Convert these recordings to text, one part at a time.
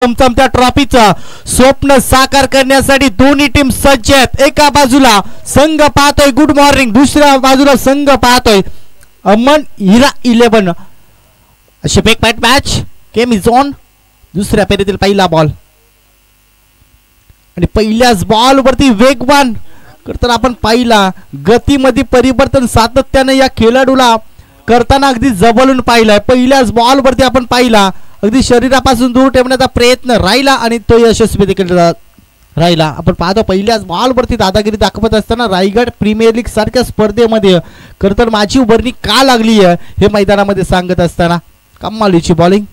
चमचमत्या ट्रॉफीचं स्वप्न साकार करण्यासाठी दोन्ही टीम सज्ज आहेत। एका बाजूला संघ पाहतोय गुड मॉर्निंग, दुसऱ्या बाजूला संघ पाहतोय अमन हिरा 11। अशी एक point match game is on. दुसऱ्या फेरीतील पहिला बॉल आणि पहिल्याच बॉल वरती वेगवान तर आपण पाहिला गतीमध्ये परिवर्तन सातत्याने या खेळाडूला करताना अगदी जवळून पाहिलाय। पहिल्याच बॉल वरती आपण पाहिला अगदी शरीरापासून दूर ठेवण्याचा प्रयत्न राहिला आणि तो यशस्वी देखील राहिला। आपण पाहतो पहिल्याच बॉल वरती दादागिरी दाखवत असताना रायगड प्रीमियर लीग सारख्या स्पर्धेमध्ये खरतर माझी उभारणी का लागली आहे हे मैदानामध्ये सांगत असताना कमालीची बॉलिंग।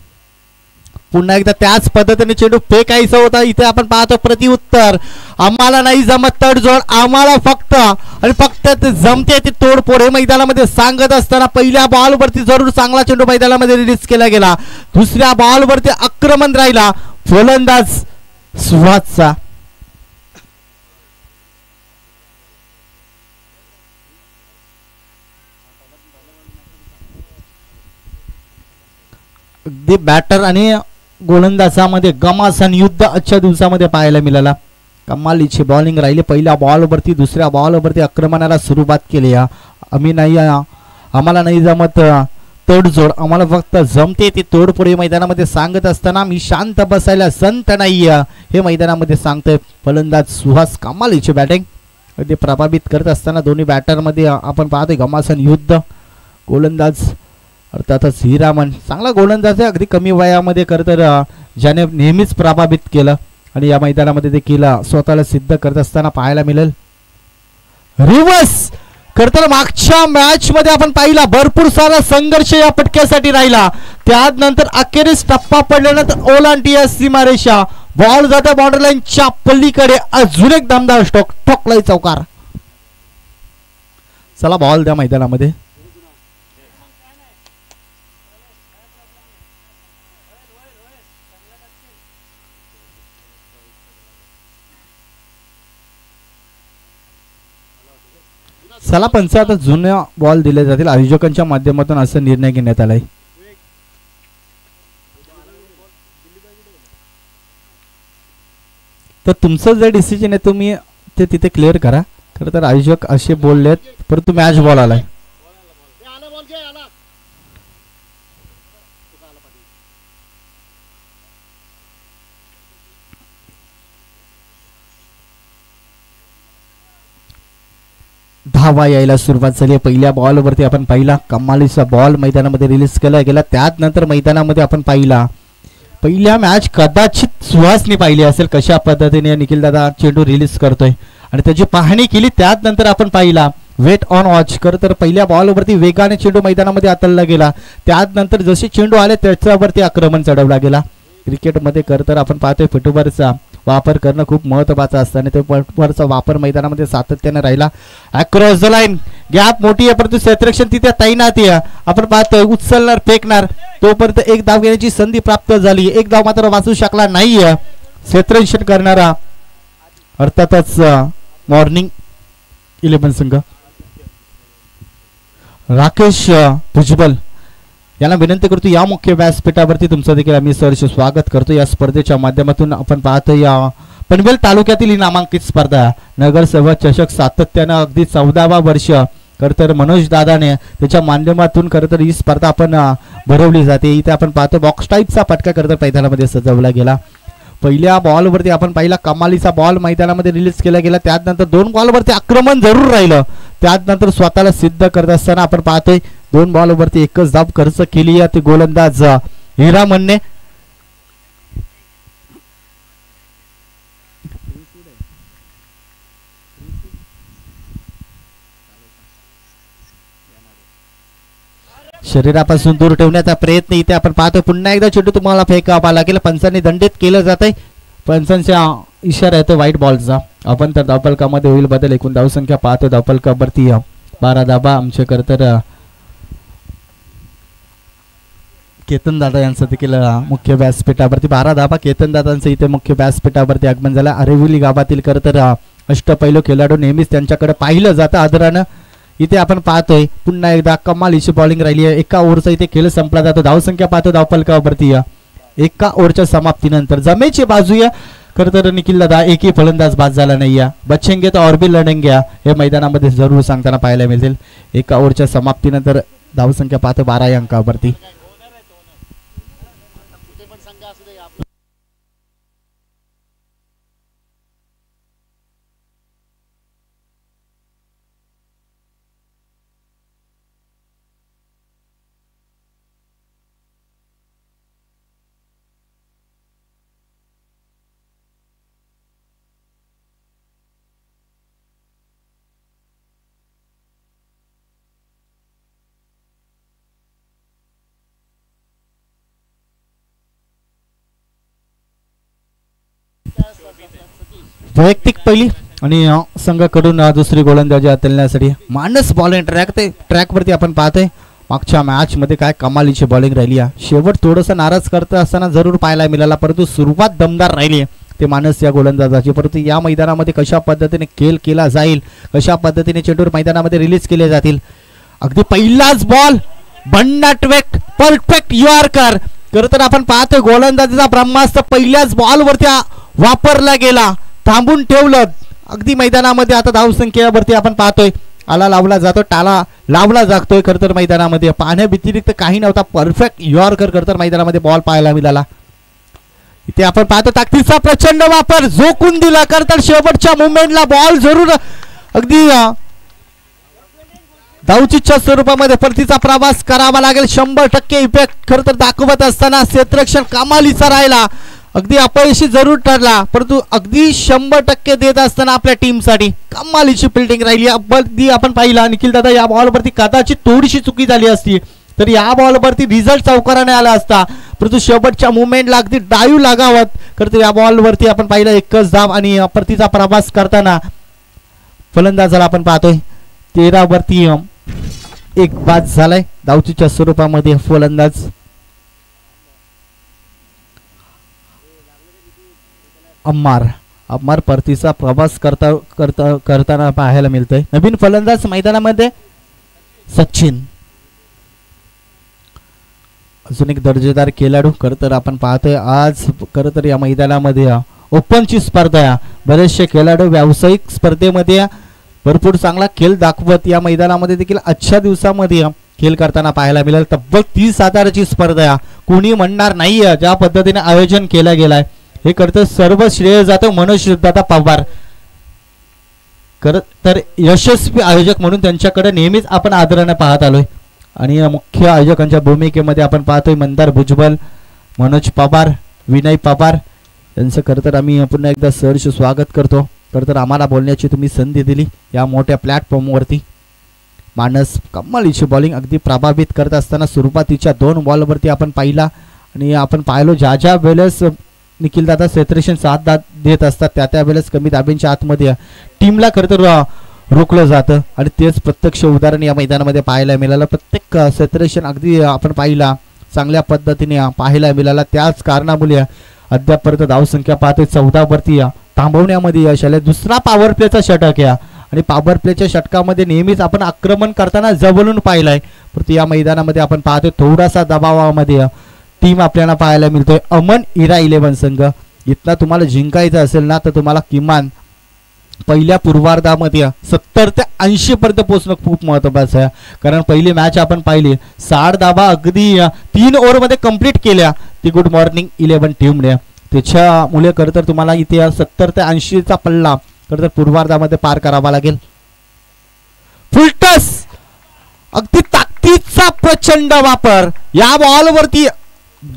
पुन्हा एकदा त्याच पद्धतीने चेंडू फेकायचा होता। इथे आपण पाहतो प्रतिउत्तर आम्हाला नाही जमत तडजोड, आम्हाला फक्त आणि फक्त ते जमते ते तोडफोड हे मैदानामध्ये सांगत असताना पहिल्या बॉल वरती जरूर चांगला चेंडू मैदानामध्ये रिलीज केला गेला। दुसऱ्या बॉल वरती आक्रमण राहिला फलंदाज सुहासचा। अगदी बॅटर आणि गोलंदाजामध्ये घमासान युद्ध आजच्या दिवसामध्ये पाहायला मिळाला। कमालीची बॉलिंग राहिली। पहिल्या बॉल वरती दुसऱ्या बॉल वरती आक्रमणाला सुरुवात केली। आम्ही नाही आम्हाला नाही जमत तडजोड, आम्हाला फक्त जमते ते तोडफोड मैदानामध्ये सांगत असताना मी शांत बसायला संत नाही हे मैदानामध्ये सांगतोय फलंदाज सुहास। कमालीची बॅटिंग अगदी प्रभावित करत असताना दोन्ही बॅटरमध्ये आपण पाहतोय घमासान युद्ध। गोलंदाज अर्थातच हिरामन चांगला गोलंदाज आहे, अगदी कमी वयामध्ये करतर ज्याने नेहमीच प्रभावित केलं आणि या मैदानामध्ये देखील स्वतःला सिद्ध करत असताना पाहायला मिळेल। रिवर्स करतर मागच्या मॅच मध्ये आपण पाहिला भरपूर सारा संघर्ष या पटक्यासाठी राहिला, त्यानंतर अखेरीस टप्पा पडल्यानंतर ओलांटी या सीमारेषा बॉल जाता बॉर्डर लाईनच्या पलीकडे अजून एक दमदार स्ट्रोक ठोकलाय चौकार। चला बॉल द्या मैदानामध्ये। चला पंच आता जुन्या बॉल दिले जातील आयोजकांच्या माध्यमातून असा निर्णय घेण्यात आलाय। तर तुमचं जे डिसिजन आहे तुम्ही ते तिथे क्लिअर करा। खरं तर आयोजक असे बोललेत परंतु मॅच बॉल आलाय। धावा यायला सुरुवात झाली। पहिल्या बॉल वरती आपण पाहिला कमालीचा बॉल मैदानामध्ये रिलीज केला गेला। त्यानंतर मैदानामध्ये आपण पाहिला पहिल्या मॅच कदाचित सुहासने पाहिली असेल कशा पद्धतीने निखिल दादा चेंडू रिलीज करतोय आणि त्याची पाहणी केली। त्यानंतर आपण पाहिला वेट ऑन वॉच कर तर पहिल्या बॉल वरती वेगाने चेंडू मैदानामध्ये आतळला गेला। त्यानंतर जसे चेंडू आले त्याच्यावरती आक्रमण चढवला गेला। क्रिकेटमध्ये करतर आपण पाहतोय फुटबॉलचा वापर करणं खूप महत्त्वाचं असतं आणि ते फुटबॉलचा वापर मैदानामध्ये सातत्याने राहिला। अक्रॉस द लाईन गॅप मोठी आहे परंतु क्षेत्ररक्षण तिथे तैनात आहे। आपण पाहतोय उचलणार फेकणार तोपर्यंत एक धाव घेण्याची संधी प्राप्त झाली, एक धाव मात्र वाचू शकला नाही। क्षेत्ररक्षण करणारा अर्थातच मॉर्निंग 11 संघ राकेश भुजबल यांना विनंती करतो या मुख्य व्यासपीठावरती तुमचं देखील आम्ही सहर्ष स्वागत करतो। या स्पर्धेच्या माध्यमातून आपण पाहतो या पनवेल तालुक्यातील ही नामांकित स्पर्धा नगरसेवक चषक सातत्यानं अगदी 14वा वर्ष खरतर मनोज दादाने त्याच्या माध्यमातून खरतर ही स्पर्धा आपण भरवली जाते। इथे आपण पाहतो बॉक्स टाईपचा पटका खरतर मैदानामध्ये सजवला गेला। पहिल्या बॉल वरती आपण पाहिला कमालीचा बॉल मैदानामध्ये रिलीज केला गेला। त्यानंतर दोन बॉल वरती आक्रमण जरूर राहिलं, त्यानंतर स्वतःला सिद्ध करत असताना आपण पाहतोय दोन बॉल वरती एकच धाव खर्च केली आहे ती गोलंदाज हिरामनने। शरीरापासून दूर ठेवण्याचा प्रयत्न इथे आपण पाहतो। पुन्हा एकदा चेंडू तुम्हाला फेकावा लागेल, पंचांनी दंडित केलं जात आहे। पंचांचा इशारा येतो व्हाईट बॉलचा। आपण तर धावफलकामध्ये होईल बदल। एकूण धावसंख्या पाहतो धावफलकावरती 12 धावा आमचे करतर केतन दादा यांचं देखील मुख्य व्यासपीठावरती 12 धावा केतन दादांचं इथे मुख्य व्यासपीठावरती आगमन झालं। अरेविली गावातील करतर अष्टपैलू खेळाडू नेहमीच त्यांच्याकडे पाहिलं जातं आदरानं। इथे आपण पाहतोय पुन्हा एकदा कमालीची बॉलिंग राहिली आहे। एका ओव्हरचा इथे खेळ संपला जातो। धावसंख्या पाहतो धावफलकावरती एका ओव्हरच्या समाप्तीनंतर जमेची बाजू आहे खरं तर निखिल दादा एकही फलंदाज बाद झाला नाही आहे. बचेंगे तर और भी लढेंगे हे मैदानामध्ये जरूर सांगताना पाहायला मिळतील. एका ओव्हरच्या समाप्तीनंतर धावसंख्या पाहतो 12 या अंकावरती. वैयक्तिक पहिली आणि संघाकडून दुसरी गोलंदाजी हाताळण्यासाठी मानस बॉलिंग ट्रॅकवरती आपण पाहतोय. मागच्या मॅच मध्ये काय कमालीची बॉलिंग राहिली आहे. शेवट थोडंसं नाराज करत असताना जरूर पाहायला मिळाला परंतु सुरुवात दमदार राहिली ते मानस या गोलंदाजाची. परंतु या मैदानामध्ये कशा पद्धतीने खेळ केला जाईल, कशा पद्धतीने चेंडूर मैदानामध्ये रिलीज केले जातील. अगदी पहिलाच बॉल भन्नाटवेक परफेक्ट यॉर्कर. खरं तर आपण पाहतोय गोलंदाजीचा ब्रह्मास्त्र पहिल्याच बॉलवरती वापरला गेला. थांबून ठेवलं अगदी मैदानामध्ये. आता धावसंख्येवरती आपण पाहतोय आला लावला जातो, टाला लावला जातोय. खरं तर मैदानामध्ये पाहण्या व्यतिरिक्त काही नव्हता. परफेक्ट यॉर्कर खरं तर मैदानामध्ये बॉल पाहायला मिळाला. इथे आपण पाहतो ताकदीचा प्रचंड वापर झोकून दिला. खरं तर शेवटच्या मुवमेंटला बॉल जरूर अगदी धावचीच्या स्वरूपामध्ये परतीचा प्रवास करावा लागेल. 100% इफेक्ट खरं तर दाखवत असताना क्षेत्ररक्षण कमालीचा राहिला. अगदी अपयशी जरूर ठरला परंतु अगदी 100% देत असताना आपल्या टीमसाठी कमालीची फिल्डिंग राहिली. अगदी आपण पाहिला निखिल दादा या बॉलवरती कदाचित थोडीशी चुकी झाली असती तर या बॉलवरती रिझल्ट चौकाराने आला असता. परंतु शेवटच्या मुवमेंटला अगदी डायव्ह लागावत खरं तर या बॉलवरती आपण पाहिलं एकच धाव आणि परतीचा प्रवास करताना फलंदाजाला आपण पाहतोय 13 वरती एक बाद झालाय. धावचीच्या स्वरूपामध्ये फलंदाज अम्मार परतीचा प्रवास करताना पाहायला मिळतोय. नवीन फलंदाज मैदानामध्ये सचिन. अजून एक दर्जेदार खेळाडू खरं तर आपण पाहतोय आज खरं तर या मैदानामध्ये ओपनची स्पर्धा आहे. बरेचसे खेळाडू व्यावसायिक स्पर्धेमध्ये भरपूर चांगला खेळ दाखवत या मैदानामध्ये देखील आजच्या दिवसामध्ये खेळ करताना पाहायला मिळेल. तब्बल 30,000ची स्पर्धा आहे. कोणी म्हणणार नाहीये ज्या पद्धतीने आयोजन केलं गेलाय हे करतं सर्व श्रेय जातं मनोज दादा पवार. खरं तर यशस्वी आयोजक म्हणून त्यांच्याकडे नेहमीच आपण आदराने पाहत आलोय. आणि मुख्य आयोजकांच्या भूमिकेमध्ये आपण पाहतोय मंदार भुजबल, मनोज पवार, विनय पवार यांचं खरं तर आम्ही पुन्हा एकदा सहर्ष स्वागत करतो. खरं तर आम्हाला बोलण्याची तुम्ही संधी दिली या मोठ्या प्लॅटफॉर्मवरती. मानस कमालीची बॉलिंग अगदी प्रभावित करत असताना सुरुवातीच्या 2 बॉलवरती आपण पाहिला आणि आपण पाहिलो ज्या वेळेस निखिल दादा सेटरेशन साथ देत असतात त्या वेळेस कमी दाबींच्या आतमध्ये टीमला खरं तर रोखलं जातं आणि तेच प्रत्यक्ष उदाहरण या मैदानामध्ये पाहायला मिळालं. प्रत्येक सेटरेशन अगदी आपण पाहिला चांगल्या पद्धतीने पाहायला मिळाला. त्याच कारणामुळे अद्यापर्यंत धावसंख्या पाहतोय 14 वरती थांबवण्यामध्ये यश आले. दुसरा पॉवर प्लेचा षटक आहे आणि पॉवर प्लेच्या षटकामध्ये नेहमीच आपण आक्रमण करताना जवळून पाहिलाय. परंतु या मैदानामध्ये आपण पाहतोय थोडासा दबावामध्ये टीम आपल्याला पाहायला मिळतोय. अमन इरा 11 संघ. इथला तुम्हाला जिंकायचं असेल ना तर तुम्हाला किमान पहिल्या पूर्वार्धामध्ये 70 ते 80 पर्यंत पोहोचणं खूप महत्त्वाचं आहे. कारण पहिली मॅच आपण पाहिली 60 धावा अगदी 3 ओव्हरमध्ये कंप्लीट केल्या ती गुड मॉर्निंग 11 टीमने. त्याच्यामुळे खरं तर तुम्हाला इथे 70 ते 80चा पल्ला खरं तर पूर्वार्धामध्ये पार करावा लागेल. फुलटस अगदी ताकदीचा प्रचंड वापर या बॉलवरती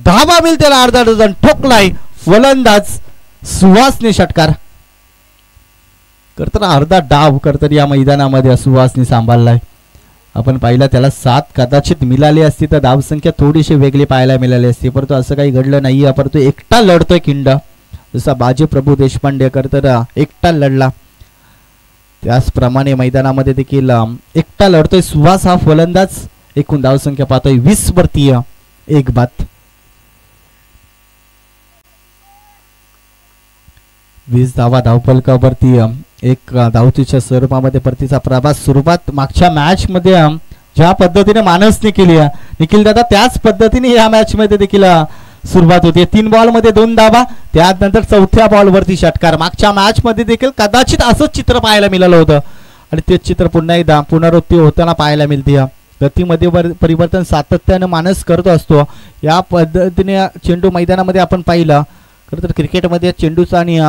धावा मिळते अर्धा डझन ठोकलाय फलंदाज सुहासने षटकार. तर अर्धा डाव तर या मैदानामध्ये सुहासने सांभाळलाय. आपण पाहिला त्याला 7 कदाचित मिळाली असती तर धावसंख्या थोडीशी वेगळी पाहायला मिळाली असती परंतु असं काही घडलं नाहीये. परंतु एकटा लढतोय किंड जसा बाजी प्रभू देशपांडे तर एकटा लढला त्याचप्रमाणे मैदानामध्ये देखील एकटा लढतोय सुहास हा फलंदाज. एकूण धावसंख्या पाहतोय 20 वरती 1 बाद. 20 धावा धावफलकावरती एक धावचीच्या स्वरूपामध्ये परतीचा प्रवास. सुरुवात मागच्या मॅच मध्ये ज्या पद्धतीने मानसने केली निखिल दादा त्याच पद्धतीने या मॅच मध्ये देखील सुरुवात होते. 3 बॉल मध्ये 2 धावा, त्यानंतर चौथ्या बॉलवरती षटकार. मागच्या मॅच मध्ये देखील कदाचित असंच चित्र पाहायला मिळालं होतं आणि तेच चित्र पुन्हा एकदा पुनरावृत्ती होताना पाहायला मिळते. गतीमध्ये परिवर्तन सातत्यानं माणूस करत असतो. या पद्धतीने चेंडू मैदानामध्ये आपण पाहिलं खरं तर क्रिकेटमध्ये चेंडूचा आणि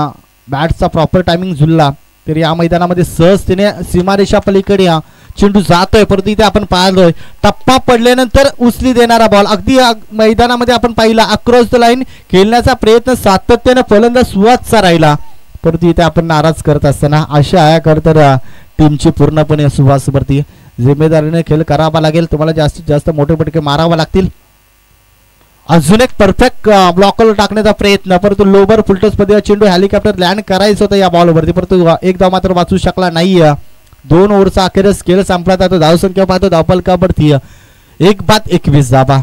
बॅटचा प्रॉपर टायमिंग जुळला तर या मैदानामध्ये सहजतेने सीमारेषा पलीकडे चेंडू जातोय. परंतु इथे आपण पाहतोय टप्पा पडल्यानंतर उचली देणारा बॉल. अगदी मैदानामध्ये आपण पाहिला अक्रॉस द लाईन खेळण्याचा प्रयत्न सातत्याने फलंदाज सुवासचा राहिला, परंतु इथे आपण नाराज करत असताना अशा आहे खरं तर टीमची पूर्णपणे सुवासवरती जिम्मेदारीने खेळ करावा लागेल. तुम्हाला जास्तीत जास्त मोठे फटके मारावा लागतील. अजून एक परफेक्ट ब्लॉकवर टाकण्याचा प्रयत्न, परंतु लोबर फुलटॉस मध्ये चेंडू हेलिकॉप्टर लँड करायचं होतं या बॉलवरती, परंतु एक धाव मात्र वाचू शकला नाही. 2 ओव्हरचा अखेरच खेळ संपला जातो. धावसंख्या पाहतो धावफलकावरती 1-21 धावा.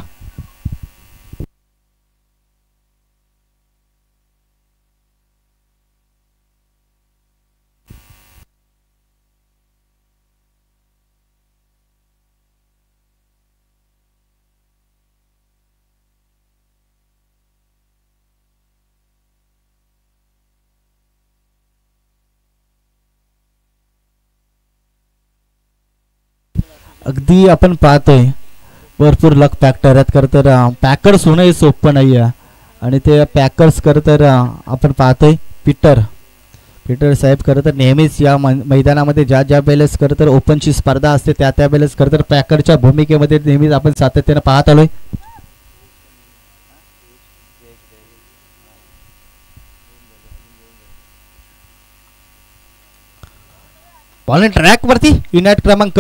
अगदी आपण पाहतोय भरपूर लक फॅक्टर आहेत खरं तर. पॅकर्स होणं हे सोपं नाही आहे आणि ते पॅकर्स खरं तर आपण पाहतोय पीटर साहेब खरं तर नेहमीच या मैदानामध्ये ज्या वेळेस खरं तर ओपनची स्पर्धा असते त्या वेळेस खरं तर पॅकरच्या भूमिकेमध्ये नेहमीच आपण सातत्याने पाहत आलोय. बॉलिंग ट्रॅक वरती युनाइट क्रमांक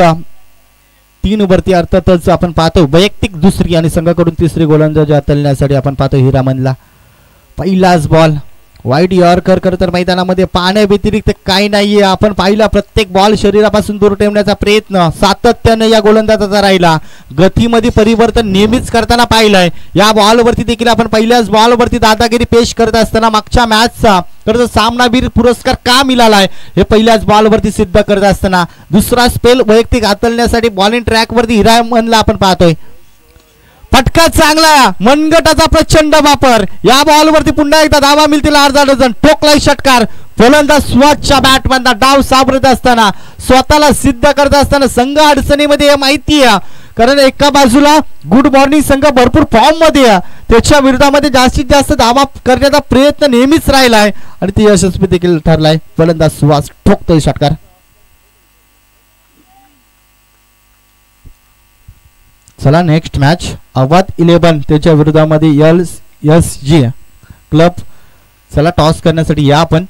3 वरती अर्थातच आपण पाहतो वैयक्तिक दुसरी आणि संघाकडून तिसरी गोलंदाजी हाताळण्यासाठी आपण पाहतो हिरामनला. पहिलाच बॉल वाईट यॉर्कर खरं तर मैदानामध्ये पाण्या व्यतिरिक्त काही नाहीये. आपण पाहिला प्रत्येक बॉल शरीरापासून दूर ठेवण्याचा प्रयत्न सातत्याने या गोलंदाजाचा राहिला. गतीमध्ये परिवर्तन नेहमीच करताना पाहिलंय. या बॉलवरती देखील आपण पहिल्याच बॉलवरती दादागिरी पेश करत असताना मागच्या मॅचचा खरं तर सामनावीर पुरस्कार का मिळालाय हे पहिल्याच बॉलवरती सिद्ध करत असताना दुसरा स्पेल वैयक्तिक हाताळण्यासाठी बॉलिंग ट्रॅकवरती हिरामनला आपण पाहतोय. फटका चांगला, मनगटाचा प्रचंड वापर. या बॉलवरती पुन्हा एकदा धावा मिळतील अर्धा डझन. ठोकलाय षटकार. फलंदाज स्वतःच्या बॅटमधला डाव सावरत असताना स्वतःला सिद्ध करत असताना संघ अडचणीमध्ये माहिती आहे, कारण एका बाजूला गुड मॉर्निंग संघ भरपूर फॉर्म मध्ये आहे, त्याच्या विरोधामध्ये जास्तीत जास्त धावा करण्याचा प्रयत्न नेहमीच राहिलाय आणि ते यशस्वी देखील ठरलाय. फलंदाज सुहास ठोकतोय षटकार. चला नेक्स्ट मॅच अवध 11 त्याच्या विरोधामध्ये LSG क्लब. चला टॉस करण्यासाठी या आपण.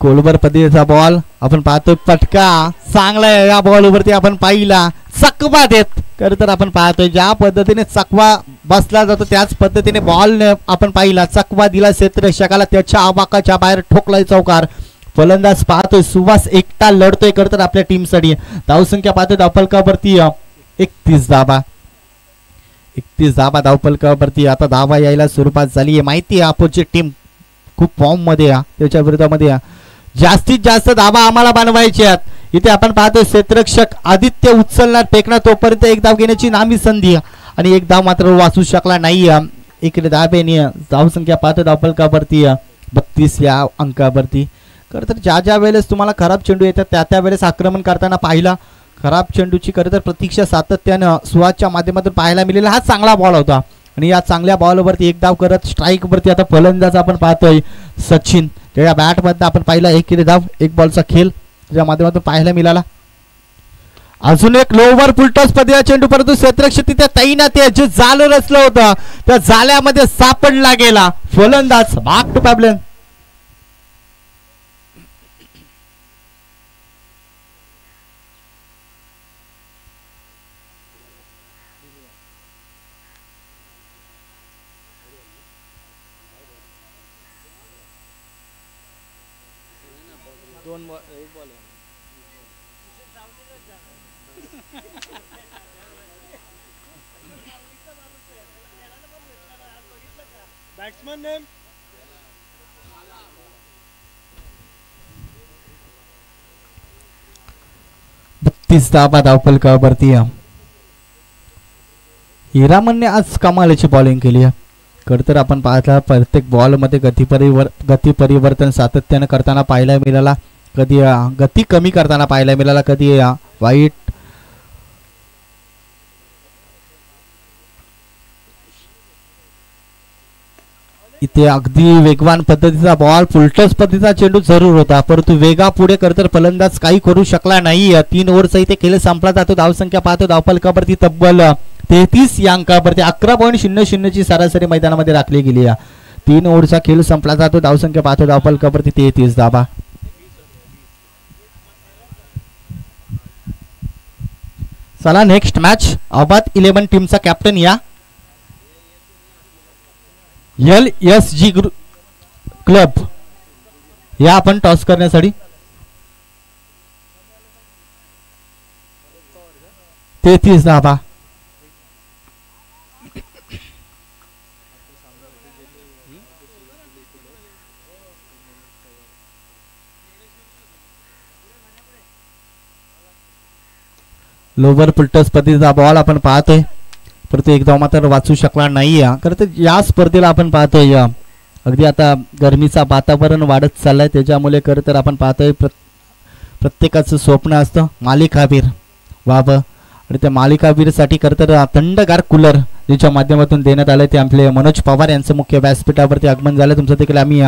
कोलबर पद्धतीचा बॉल आपण पाहतोय. फटका चांगला आहे. या बॉलवरती आपण पाहिला चकवा देत खरं तर आपण पाहतोय ज्या पद्धतीने चकवा बसला जातो त्याच पद्धतीने बॉल आपण पाहिला. चकवा दिला क्षेत्ररक्षकाला, त्याच्या आवाकाच्या बाहेर ठोकलाय चौकार. फलंदाज पाहतोय सुहास एकटा लढतोय खरं तर आपल्या टीमसाठी. धावसंख्या पाहतोय धावफलकावरती 31 धावा. 31 धावा धावफलकावरती. आता धावा यायला सुरुवात झाली आहे. माहिती आहे अपोजिट टीम खूप फॉर्म मध्ये त्याच्या विरोधामध्ये जास्तीत जास्त धावा आम्हाला बनवायचे आहेत. इथे आपण पाहतोय क्षेत्ररक्षक आदित्य उचलणार फेकणार तोपर्यंत एक धाव घेण्याची नामी संधी आणि एक धाव मात्र वाचू शकला नाही. इकडे धाब्याने धावसंख्या पाहतोय धावफलकावरती 32 या अंकावरती. खरं तर ज्या वेळेस तुम्हाला खराब चेंडू येतात त्या वेळेस आक्रमण करताना पाहिला. खराब चेंडूची खरं तर प्रतीक्षा सातत्यानं सुहासच्या माध्यमातून पाहायला मिळाला. हा चांगला बॉल होता आणि या चांगल्या बॉलवरती एक धाव करत स्ट्राईक वरती आता फलंदाज आपण पाहतोय सचिन. त्या बॅट मध्ये आपण पाहिला 1 धाव 1 बॉलचा खेळ त्याच्या माध्यमातून पाहायला मिळाला. अजून एक लोवर फुलटॉस पद्धतीचा चेंडू, परंतु क्षेत्ररक्षक तिथे तैनात आहे. जे जाल रचलं होतं त्या जाल्यामध्ये सापडला गेला. फलंदाज बॅक टू पॅबलेन. Batsman name? 30 धावा धावफलकावरती. हिरामनने आज कमालीची बॉलिंग केली आहे. खरं तर आपण पाहता प्रत्येक बॉलमध्ये गती परिवर्तन सातत्यानं करताना पाहायला मिळाला. कधी गती कमी करताना पाहायला मिळाला, कधी वाईट इथे अगदी वेगवान पद्धतीचा बॉल, फुलटस पद्धतीचा चेंडू जरूर होता, परंतु वेगा पुढे करतर फलंदाज काही करू शकला नाही. 3 ओव्हरचा इथे खेळ संपला जातो. धावसंख्या पाहतो धावफलकावरती तब्बल 33 या अंकावरती 11.00 ची सरासरी मैदानामध्ये राखली गेली आहे. 3 ओव्हरचा खेळ संपला जातो. धावसंख्या पाहतो धावफलकावरती 33 धावा. चला नेक्स्ट मॅच अबाद 11 टीमचा कॅप्टन या LSG क्लब या आपण टॉस करण्यासाठी 33 धावा. लोवर फुलटस पद्धतीचा बॉल आपण पाहतोय, परंतु एकदा मात्र वाचू शकला नाही. खरं तर या स्पर्धेला आपण पाहतोय अगदी आता गरमीचा वातावरण वाढत चाललंय, त्याच्यामुळे खरं तर आपण पाहतोय प्रत्येकाचं स्वप्न असतं मालिकावीर व्हावं, आणि त्या मालिकावीरसाठी खरं तर थंडगार कूलर ज्याच्या माध्यमातून देण्यात आलं ते आपले मनोज पवार यांचं मुख्य व्यासपीठावरती आगमन झालं. तुमचं देखील आम्ही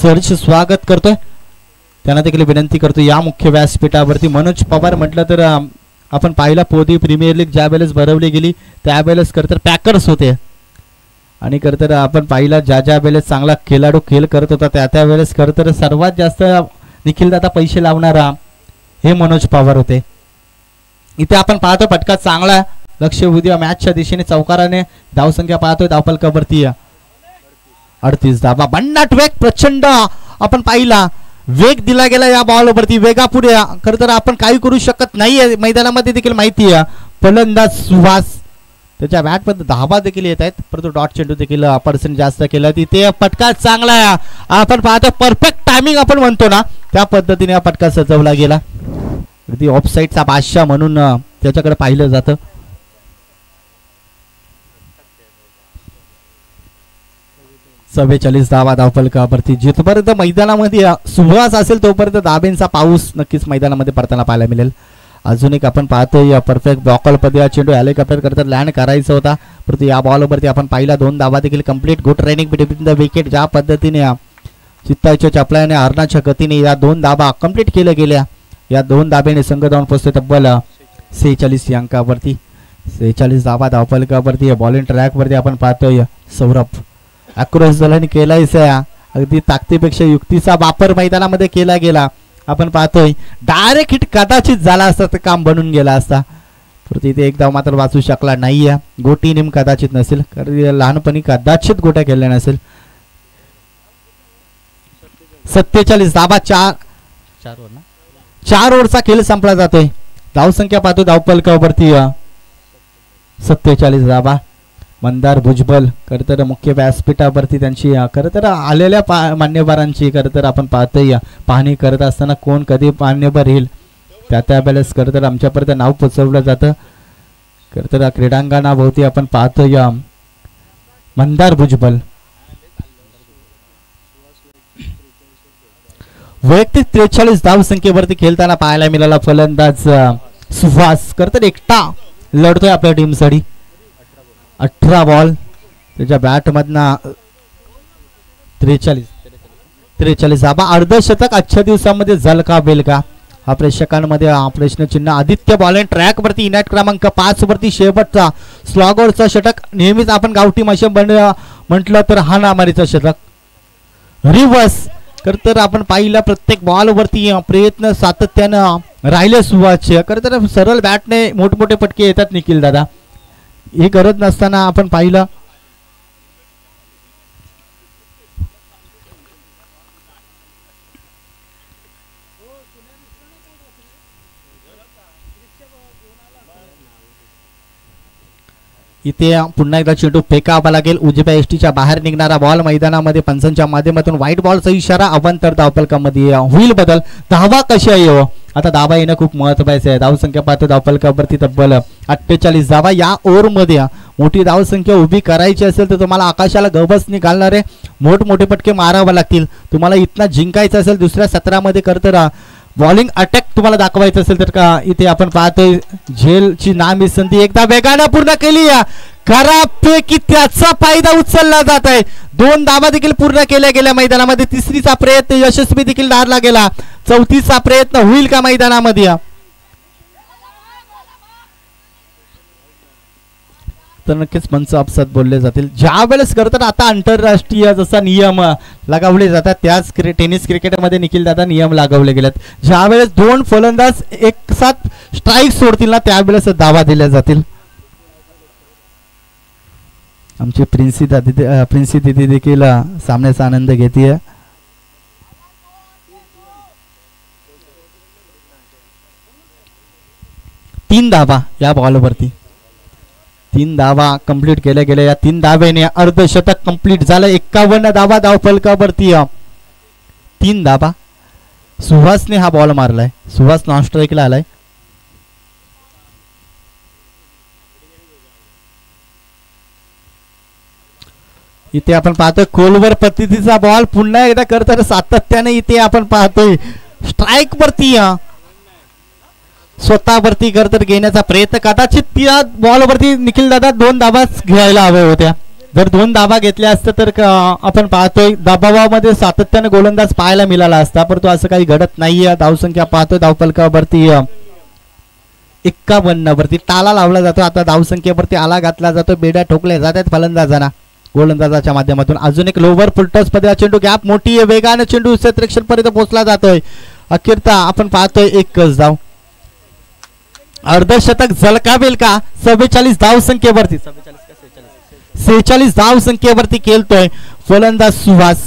सहर्ष स्वागत करतोय, त्यांना देखील विनंती करतो या मुख्य व्यासपीठावरती. मनोज पवार म्हटलं तर आपण पाहिला पोदी प्रीमियर लीग ज्या वेळेस भरवली गेली त्यावेळेस खरं तर पॅकर्स होते, आणि खरं तर आपण पाहिला ज्या वेळेस चांगला खेळाडू खेळ करत होता त्या वेळेस खरं तर सर्वात जास्त निखिलदादा पैसे लावणारा हे मनोज पवार होते. इथे आपण पाहतो फटका चांगला, लक्ष उद्या मॅचच्या दिशेने चौकाराने. धावसंख्या पाहतोय धावफलकावरती 38 धावा. भन्नाट वेग प्रचंड आपण पाहिला, वेग दिला गेला या बॉलवरती, वेगापुढे खरं तर आपण काही करू शकत नाही. मैदानामध्ये देखील माहिती आहे फलंदाज सुहास त्याच्या बॅटमध्ये धावा देखील येत आहेत, परंतु डॉट चेंडू देखील पर्सेंट जास्त केला. तिथे फटका चांगला आहे, आपण पाहतो परफेक्ट टायमिंग आपण म्हणतो ना त्या पद्धतीने हा फटका सजवला गेला. अगदी ऑफसाईडचा बादशाह म्हणून त्याच्याकडे पाहिलं जातं. चव्वेचाळीस धावा धावफलकावरती. जिथपर्यंत मैदानामध्ये सुहास असेल तोपर्यंत धाब्यांचा पाऊस नक्कीच मैदानामध्ये पडताना पाहायला मिळेल. अजून एक आपण पाहतोय परफेक्ट बॉकलमध्ये चेंडू हेलिकॉप्टर करता लँड करायचा होता, परंतु या बॉलवरती आपण पाहिला 2 धावा देखील complete. Good running between the wicket, ज्या पद्धतीने चित्ताच्या चपल्याने हरणाच्या गतीने या 2 धावा कंप्लीट केल्या गेल्या. या 2 धाब्याने संघ जाऊन पोहोचतोय तब्बल 46 या अंकावरती. 46 धावा धावफलकावरती. बॉलिंग ट्रॅकवरती आपण पाहतोय सौरभ अक्रॉस झाल्याने केलाय, अगदी ताकदीपेक्षा युक्तीचा वापर मैदानामध्ये केला गेला. आपण पाहतोय डायरेक्ट हिट कदाचित झाला असता तर काम बनून गेला असता, परंतु इथे एक धाव मात्र वाचू शकला नाहीये. गोटी नेम कदाचित नसेल, कारण लहानपणी कदाचित गोट्या खेळल्या नसेल. 47 धावा. 4 ओव्हरचा खेळ संपला जातोय. धावसंख्या पाहतो धावफलकावरती 47 धावा. मंदार भुजबल खरं तर मुख्य व्यासपीठावरती त्यांची खरं तर आलेल्या मान्यवरांची खरं तर आपण पाहतोय पाहणी करत असताना कोण कधी मान्यवर येईल त्या वेळेस खरं तर आमच्यापर्यंत नाव पोचवलं जातं. खरं तर क्रीडांगणाभोवती आपण पाहतोय मंदार भुजबल. वैयक्तिक 43 धावसंख्येवरती खेळताना पाहायला मिळाला फलंदाज सुहास. खरं तर एकटा लढतोय आपल्या टीमसाठी. 18 बॉल त्याच्या बॅटमधनं 43 धावा. अर्धशतक आजच्या दिवसामध्ये झलका बेलका हा प्रेक्षकांमध्ये प्रश्नचिन्ह. आदित्य बॉलिंग ट्रॅक वरती इनायत क्रमांक 5 वरती शेवटचा स्लॉगरचा षटक. नेहमीच आपण गावठी मशीन म्हटलं तर हा नामारीचा षटक. रिव्हर्स तर आपण पाहिलं प्रत्येक बॉल वरती प्रयत्न सातत्यानं राहिले सुहासचे. तर सरळ बॅटने मोठमोठे फटके येतात निखिल दादा, ही गरज नसताना आपण पाहिलं इथे पुन्हा एकदा चेंडू फेकावा लागेल. उजव्या एसटीच्या बाहेर निघणारा बॉल मैदानामध्ये पंचांच्या माध्यमातून व्हाईट बॉलचा इशारा. अवंतर धावफलकामध्ये होईल बदल. धावा कशी आहे आता धाबा येणं खूप महत्वाचं आहे. धावसंख्या पाहतो धावफलकावरती तब्बल 48 धावा या ओव्हरमध्ये. मोठी धावसंख्या उभी करायची असेल तर तुम्हाला आकाशाला गवसणी घालणारे मोठमोठे पटके मारावे लागतील. तुम्हाला इथनं जिंकायचं असेल दुसऱ्या सत्रामध्ये करतं बॉलिंग अटॅक तुम्हाला दाखवायचं असेल तर का इथे आपण पाहतोय झेलची नामी संधी एकदा वेगानं पूर्ण केली. खराबपैकी त्याचा फायदा उचलला जात आहे. 2 धावा देखील पूर्ण केल्या गेल्या मैदानामध्ये. तिसरीचा प्रयत्न यशस्वी देखील ठरला गेला. चौथीचा प्रयत्न होईल का मैदानामध्ये? तर नक्कीच मंच अपसात बोलले जातील. ज्या वेळेस करतात आता आंतरराष्ट्रीय जसा नियम लगावले जातात त्याच टेनिस क्रिकेटमध्ये निखिल दादा नियम लागवले गेलेत. ज्या वेळेस 2 फलंदाज एक साथ स्ट्राईक सोडतील ना त्यावेळेस धावा दिल्या जातील. आमची प्रिन्सी दिदी देखील सामन्याचा आनंद घेते. तीन धावा या बॉलवरती. 3 धावा कंप्लीट केल्या गेल्या. या 3 धावेने अर्धशतक कंप्लीट झालं. 51 धावा धावफलकावरती. 3 धावा. सुहासने हा बॉल मारलाय. सुहास नॉन स्ट्राईकला आलाय. इथे आपण पाहतोय खोलवर पद्धतीचा बॉल पुन्हा एकदा करतात सातत्याने. इथे आपण पाहतोय स्ट्राईक वरती स्वतःवरती करतर घेण्याचा प्रयत्न. कदाचित त्या बॉलवरती निखिल दादा 2 धावा घ्यायला हव्या होत्या. जर 2 धावा घेतल्या असत्या तर आपण पाहतोय दबावामध्ये सातत्याने गोलंदाज पाहायला मिळाला असता. परंतु असं काही घडत नाहीये. धावसंख्या पाहतोय धावफलकावरती 51 वरती टाला लावला जातो. आता धावसंख्येवरती आला घातला जातो. बेड्या ठोकल्या जातात फलंदाजांना गोलंदाजाच्या माध्यमातून. अजून एक लोवर फुलटॉस मध्ये चेंडू गॅप मोठी आहे. वेगाने चेंडू क्षेत्ररक्षण पर्यंत पोहोचला जातोय. अखेरता आपण पाहतोय 1 धाव. अर्धशतक झलकावेल का? 44 धावसंख्येवरती 46 धावसंख्येवरती खेळतोय फलंदाज सुहास.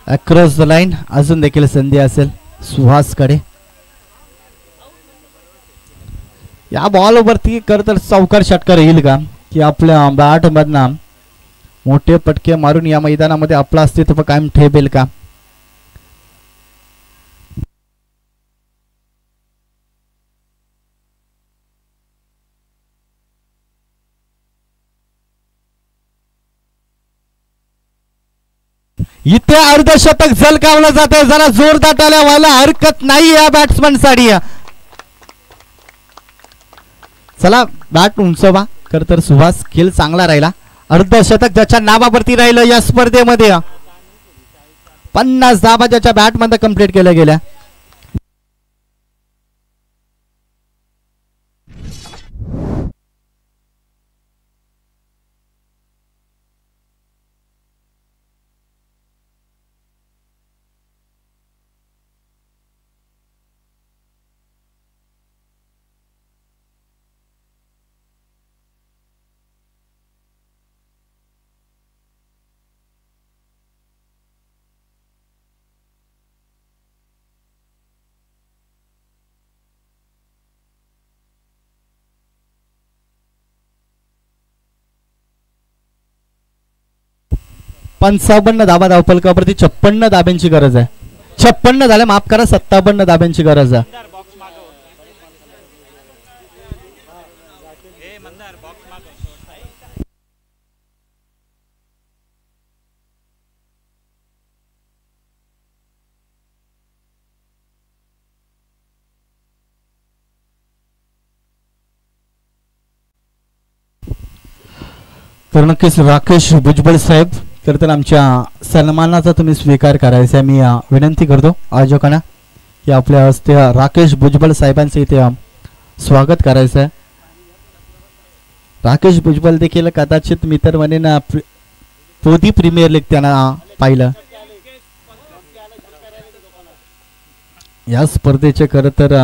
अक्रॉस द लाईन अजून देखील संधी असेल सुहासकडे. या बॉलवरती तर चौकार षटकार येईल का की आपल्या बॅट मधनं मोठे पटके मारून या मैदानामध्ये आपला अस्तित्व कायम ठेवेल का? इथे अर्धशतक झलकावलं जात आहे. जरा जोरदार टाळ्या व्हायला हरकत नाही या बॅट्समन साठी. चला बॅट उंचवा तर सुहास खेळ चांगला राहिला. अर्धशतक ज्याच्या नावावरती राहिलं या स्पर्धेमध्ये. 50 धावा ज्याच्या बॅट मध्ये कंप्लीट केल्या गेल्या. पंचावन्न धावा धावफलकावरती 56 धाब्यांची गरज आहे. 56 झाल्या माफ करा 57 धाब्यांची गरज आहे. तर नक्कीच राकेश भुजबळ साहेब तर आमच्या सन्मानाचा तुम्ही स्वीकार करायचा मी विनंती करतो आयोजकांना की आपल्या हस्ते राकेश भुजबळ साहेबांचे इथे स्वागत करायचं आहे. राकेश भुजबळ देखील कदाचित मी तर म्हणेन पोदी प्रीमियर लीग त्यांना पाहिलं. या स्पर्धेचे खरं तर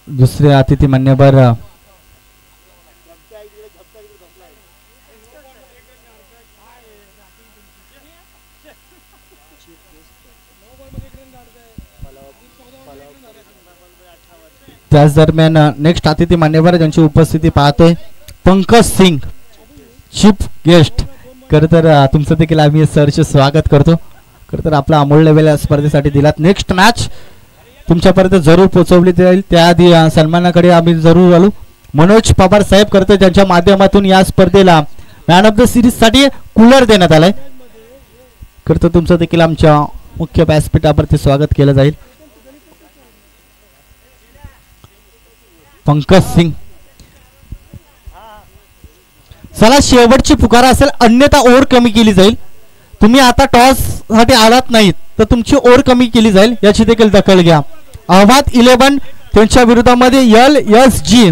दुसरे अतिथी मान्यवर त्याच दरम्यान नेक्स्ट अतिथी मान्यवर ज्यांची उपस्थिती पाहतोय पंकज सिंग चीफ गेस्ट. खरं तर तुमचं देखील आम्ही सरचे स्वागत करतो. खरं तर आपला अमूल्य वेळ स्पर्धेसाठी दिलात. नेक्स्ट मॅच तुमच्यापर्यंत जरूर पोहोचवली जाईल. त्याआधी सन्मानाकडे आम्ही जरूर आलो. मनोज पवार साहेब करतो ज्यांच्या माध्यमातून या स्पर्धेला मॅन ऑफ द सिरीज साठी कूलर देण्यात आलाय. खरं तर तुमचं देखील आमच्या मुख्य व्यासपीठावरती स्वागत केलं जाईल. पंकज सिंग चला शेवटची पुकार असेल अन्यथा ओव्हर कमी केली जाईल. तुम्ही आता टॉस साठी आलात नाहीत तर तुमची ओव्हर कमी केली जाईल याची देखील दखल घ्या. अहमद 11 त्यांच्या विरोधामध्ये LSG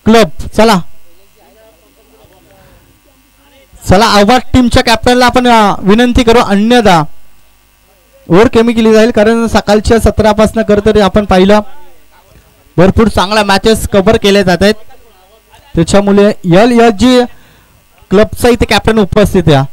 क्लब. चला चला अहमद टीमच्या कॅप्टनला आपण विनंती करू अन्यथा ओव्हर कमी केली जाईल. कारण सकाळच्या 17 पासून करतरी आपण पाहिलं भरपूर चांगल्या मॅचेस कव्हर केले जात आहेत. त्याच्यामुळे LSG क्लबचा इथे कॅप्टन उपस्थित आहे.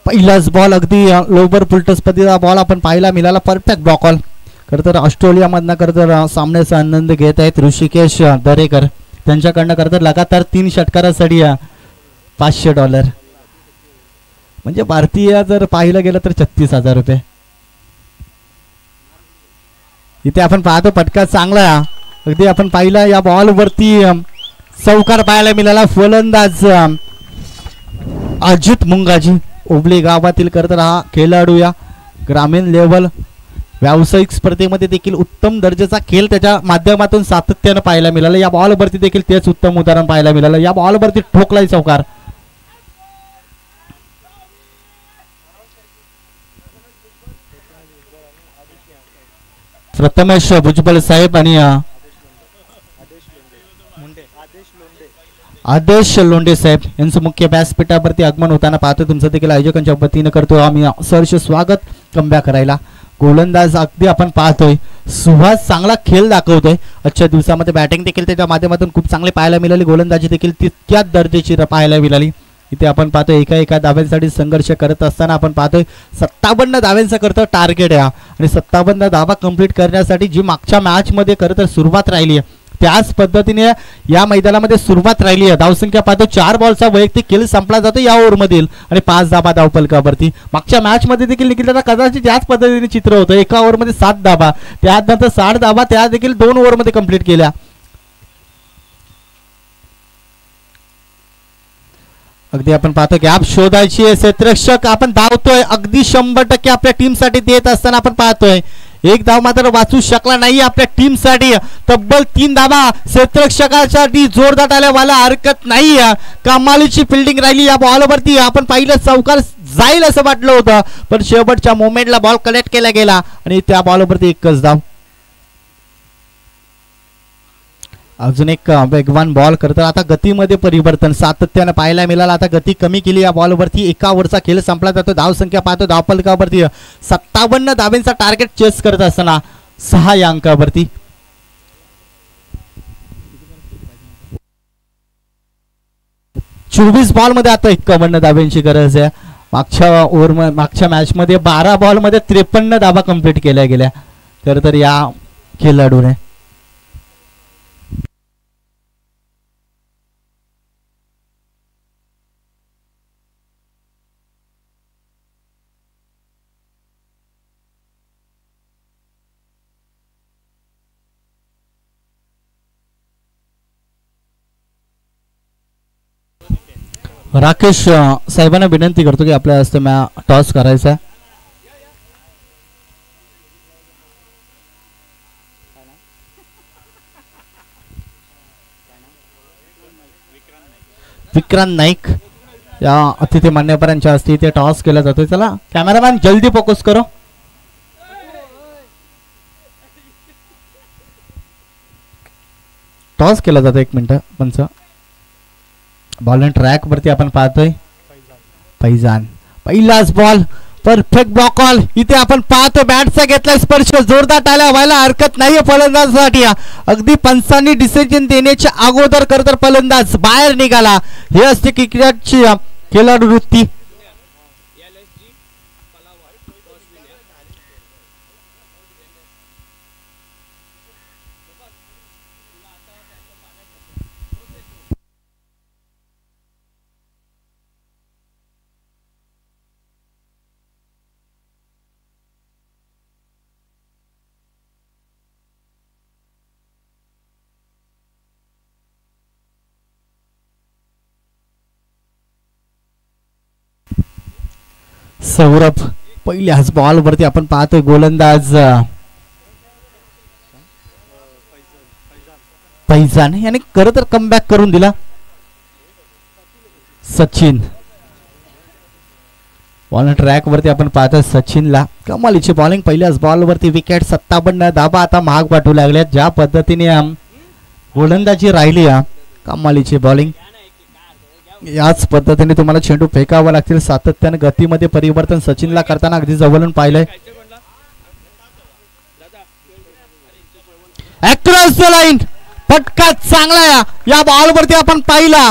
पहिलाच बॉल अगदी लोबर पुलटस पद्धतीचा बॉल आपण पाहायला मिळाला. Perfect block all. खरं तर ऑस्ट्रेलियामधनं खरं तर सामन्याचा आनंद घेत आहेत ऋषिकेश दरेकर. त्यांच्याकडनं खरं तर लगातार 3 षटकारासाठी $500 म्हणजे भारतीय जर पाहिलं गेलं तर 36,000 रुपये. इथे आपण पाहतो फटका चांगला अगदी आपण पाहिला. या बॉल वरती चौकार पाहायला मिळाला. फलंदाज अजित मुंगाजी ओबले गावातील करतर हा खेळाडू या ग्रामीण लेवल व्यावसायिक स्पर्धेमध्ये देखील उत्तम दर्जाचा खेळ त्याच्या माध्यमातून सातत्यानं पाहायला मिळाला. या बॉलवरती देखील तेच उत्तम उदाहरण पाहायला मिळालं. या बॉलवरती ठोकलाय चौकार. प्रथमेश भुजबळ साहेब आणि आदेश लोंढे साहेब यांचं मुख्य व्यासपीठावरती आगमन होताना पाहतो. तुमचं देखील आयोजकांच्या वतीनं करतो आम्ही सहर्ष स्वागत. कमबॅक करायला गोलंदाज अगदी आपण पाहतोय सुहास चांगला खेळ दाखवतोय. आजच्या दिवसामध्ये बॅटिंग देखील त्याच्या माध्यमातून खूप चांगली पाहायला मिळाली. गोलंदाजी देखील तितक्याच दर्जाची पाहायला मिळाली. इथे आपण पाहतोय एका धाव्यांसाठी संघर्ष करत असताना आपण पाहतोय 57 धाव्यांचा करतो टार्गेट आहे आणि 57 धावा कंप्लीट करण्यासाठी जी मागच्या मॅच मध्ये करत सुरुवात राहिली आहे त्याच पद्धतीने या मैदानामध्ये सुरुवात राहिली आहे. धावसंख्या पाहतो 4 बॉलचा वैयक्तिक खेळ संपला जातो या ओव्हर मधील आणि 5 धाबा धावफलकावरती. मागच्या मॅच मध्ये देखील निखिल कदाचित याच पद्धतीने चित्र होतं. एका ओव्हर मध्ये 7 धाबा त्यानंतर 60 धाबा त्या देखील 2 ओव्हर मध्ये कंप्लीट केल्या. अगदी आपण पाहतो गॅप शोधायची क्षेत्ररक्षक आपण धावतोय अगदी 100% आपल्या टीम साठी देत असताना आपण पाहतोय एक धाव मात्र वाचू शकला नाही आपल्या टीम साठी. तब्बल 3 धावा क्षेत्ररक्षकासाठी जोरदार आल्या मला हरकत नाही. कमालीची फिल्डिंग राहिली या बॉलवरती. आपण पाहिलं चौकार जाईल असं वाटलं होतं पण शेवटच्या मोमेंटला बॉल कलेक्ट केला गेला आणि त्या बॉलवरती एकच धाव. अजून एक वेगवान बॉल करतात. आता गतीमध्ये परिवर्तन सातत्याने पाहायला मिळालं. आता गती कमी केली या बॉलवरती. 1 ओव्हरचा खेळ संपला जातो. धाव संख्या पाहतो धावफलकावरती 57 धावेंचा टार्गेट चेस करत असताना 6 या अंकावरती. चोवीस बॉल मध्ये आता 51 धावेंची गरज आहे. मागच्या मॅच मध्ये 12 बॉल मध्ये 53 धावा कंप्लीट केल्या गेल्या खर तर या खेळाडूने. राकेश साहेबांना विनंती करतो की आपल्या हस्ते टॉस करायचा. विक्रांत नाईक या अतिथी मान्यवरांच्या हस्ते इथे टॉस केला जातोय. चला कॅमेरामॅन जल्दी फोकस करो. टॉस केला जातो. 1 मिनिट पंच. बॉल ट्रॅक वरती आपण पाहतोय फैजान. पहिलाच बॉल परफेक्ट ब्लॉक कॉल. इथे आपण पाहतो बॅटचा घेतला स्पर्श जोरदार टाळ्या व्हायला हरकत नाही फलंदाजासाठी. अगदी पंचांनी डिसिजन देण्याच्या अगोदर करतर फलंदाज बाहेर निघाला. हे असते क्रिकेटची खेळाडू वृत्ती. सौरभ पहिल्याच बॉल वरती आपण पाहतोय गोलंदाज फैजान याने खरं तर कमबॅक करून दिला. सचिन बॉल ट्रॅक वरती आपण पाहतोय सचिनला. कमालीची बॉलिंग. पहिल्याच बॉल वरती विकेट. 57 धाबा आता महाग वाटू लागल्यात. ज्या पद्धतीने गोलंदाजी राहिली कमालीची बॉलिंग. याच पद्धतीने तुम्हाला चेंडू फेकावा लागतील. सातत्याने गतीमध्ये परिवर्तन सचिनला करताना अगदी जवळून पाहिलंय. अक्रॉस द लाईन फटका चांगला या बॉलवरती आपण पाहिला.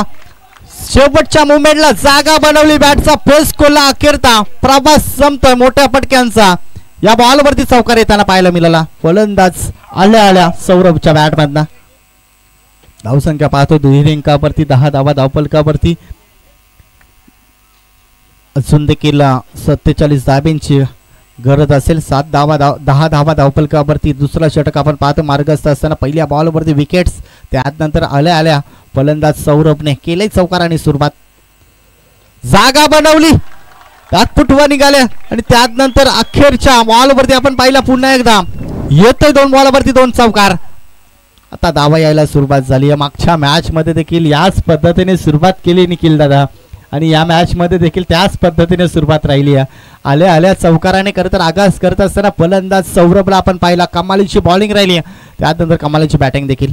शेवटच्या मुवमेंटला जागा बनवली. बॅटचा फेस कोला अखेरता प्रवास संपतोय मोठ्या फटक्यांचा. या बॉलवरती चौकार येताना पाहायला मिळाला. फलंदाज आल्या सौरभच्या बॅटमधना. धावसंख्या पाहतो 2 अंकावरती 10 धावा धावफलकावरती. अजून देखील 47 धाब्यांची गरज असेल. 10 धावा धावफलकावरती. दुसरा षटक आपण पाहतो मार्गस्थ असताना पहिल्या बॉलवरती विकेट्स. त्यानंतर आल्या फलंदाज सौरभने केले चौकाराने सुरुवात. जागा बनवली. फुटवा निघाल्या आणि त्यानंतर अखेरच्या बॉलवरती आपण पाहिला पुन्हा एकदा येतोय 2 बॉलवरती 2 चौकार. आता धावा यायला सुरुवात झाली. मागच्या मॅच मध्ये देखील याच पद्धतीने सुरुवात केली निखिल दादा आणि या मॅच मध्ये देखील त्याच पद्धतीने सुरुवात राहिली. आल्या चौकाराने करत आगास करत असताना फलंदाज सौरभला आपण पाहिला. कमालीची बॉलिंग राहिली. त्यानंतर कमालीची बॅटिंग देखील.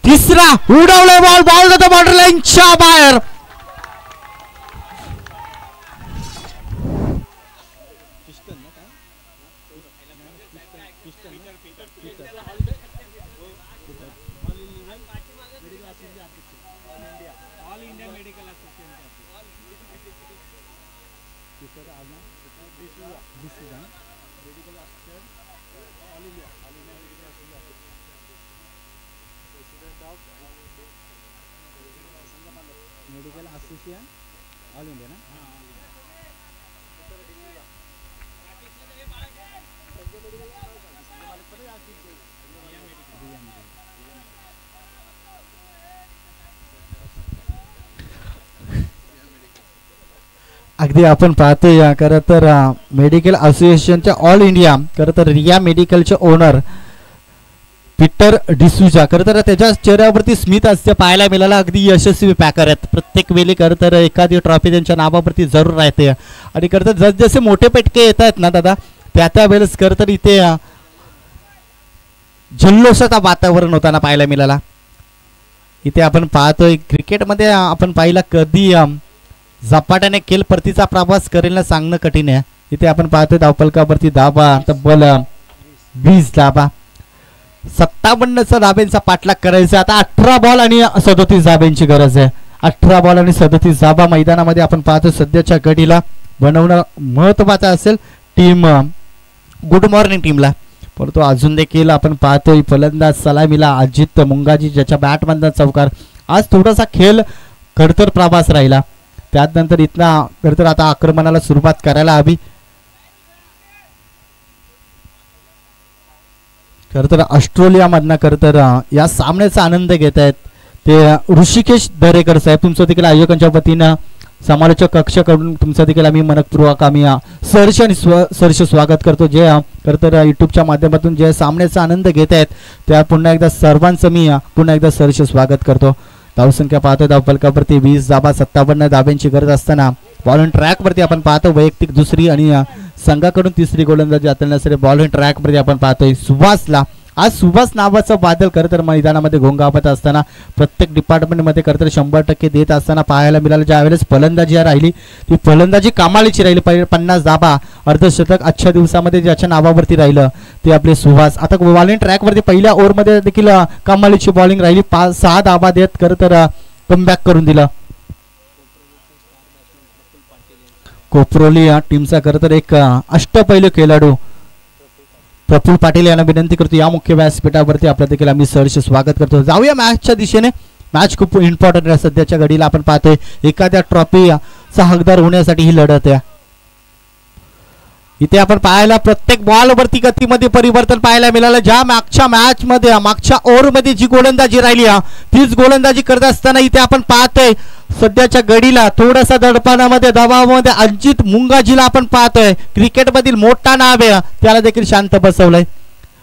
तिसरा उडवले बॉल जातो बॉर्डर लाईनच्या बाहेर. अगदी आपण पाहतोय खरं तर मेडिकल असोसिएशनच्या ऑल इंडिया खरं तर रिया मेडिकलचे ओनर पीटर डिसूजा खरं तर त्याच्या चेहऱ्यावरती स्मित हास्य पाहायला मिळाला. अगदी यशस्वी पॅकर आहेत. प्रत्येक वेळी खरं तर एखादी ट्रॉफी त्यांच्या नावावरती जरूर राहते आणि खरं तर जसजसे मोठे पेटके येत आहेत ना दादा त्या वेळेस खरं तर इथे जल्लोषाचा वातावरण होताना पाहायला मिळाला. इथे आपण पाहतोय क्रिकेटमध्ये आपण पाहिला कधी झपाट्याने खेळ परतीचा प्रवास करेल ना सांगणं कठीण आहे. इथे आपण पाहतोय धावफलकावरती धाबा तब्बल 20 धाबा 57 धाब्यांचा पाठलाग करायचा. आता 18 बॉल आणि 37 धाब्यांची गरज आहे. 18 बॉल आणि 37 धाबा मैदानामध्ये आपण पाहतो सध्याच्या घडीला बनवणं महत्वाचं असेल टीम गुड मॉर्निंग टीमला. परंतु अजून देखील आपण पाहतोय फलंदाज सलामीला अजित मुंगाजी ज्याच्या बॅटमधला चौकार. आज थोडासा खेळ खडतर प्रवास राहिला. त्यानंतर इथला खरं आता आक्रमणाला सुरुवात करायला हवी. खरं तर ऑस्ट्रेलियामधनं खरं तर या सामन्याचा आनंद घेत आहेत ते ऋषिकेश दरेकर साहेब. तुमचं देखील आयोजकांच्या वतीनं समालोचक कक्षाकडून तुमचं देखील आम्ही मनपूर्वक आम्ही सहर्ष आणि सहर्ष स्वागत करतो. जे खरं तर युट्यूबच्या माध्यमातून जे सामन्याचा आनंद घेत आहेत त्या पुन्हा एकदा सर्वांचं मी पुन्हा एकदा सहर्ष स्वागत करतो. धावसंख्या पाहतो धावफलकावरती 20 धाबा 57 धाब्यांची गरज असताना बॉल ऑन ट्रॅकवरती आपण पाहतो वैयक्तिक दुसरी आणि संघाकडून तिसरी गोलंदाजी हाताळण्यासाठी बॉल ऑन ट्रॅकवरती आपण पाहतोय सुभाषला. आज सुभाष नावाचं बादल खरं तर मैदानामध्ये घोंगावत असताना प्रत्येक डिपार्टमेंटमध्ये खरं तर 100% देत असताना पाहायला मिळालं. ज्यावेळेस फलंदाजी राहिली ती फलंदाजी कमालीची राहिली. 50 धाबा अर्धशतक आजच्या दिवसामध्ये ज्याच्या नावावरती राहिलं ते आपले सुभाष. आता बॉलिंग ट्रॅकवरती पहिल्या ओव्हरमध्ये देखील कमालीची बॉलिंग राहिली. 5-6 धाबा देत खरं तर कमबॅक करून दिलं. कोपरोली या टीमचा खरं तर एक अष्टपैलू खेळाडू प्रफुल्ल पाटील यांना विनंती करतो या मुख्य व्यासपीठावरती आपलं देखील आम्ही सहर्ष स्वागत करतो. जाऊया मॅचच्या दिशेने. मॅच खूप इम्पॉर्टंट आहे सध्याच्या घडीला. आपण पाहतोय एखाद्या ट्रॉफीचा हकदार होण्यासाठी ही लढत आहे. इथे आपण पाहायला प्रत्येक बॉलवरती गतीमध्ये परिवर्तन पाहायला मिळालं. ज्या मागच्या मॅच मध्ये मागच्या ओव्हरमध्ये जी गोलंदाजी राहिली तीच गोलंदाजी करत असताना इथे आपण पाहतोय सध्याच्या घडीला थोडासा दडपणामध्ये दबावामध्ये अजित मुंगाजीला आपण पाहतोय. क्रिकेटमधील मोठा नाव आहे त्याला देखील शांत बसवलंय.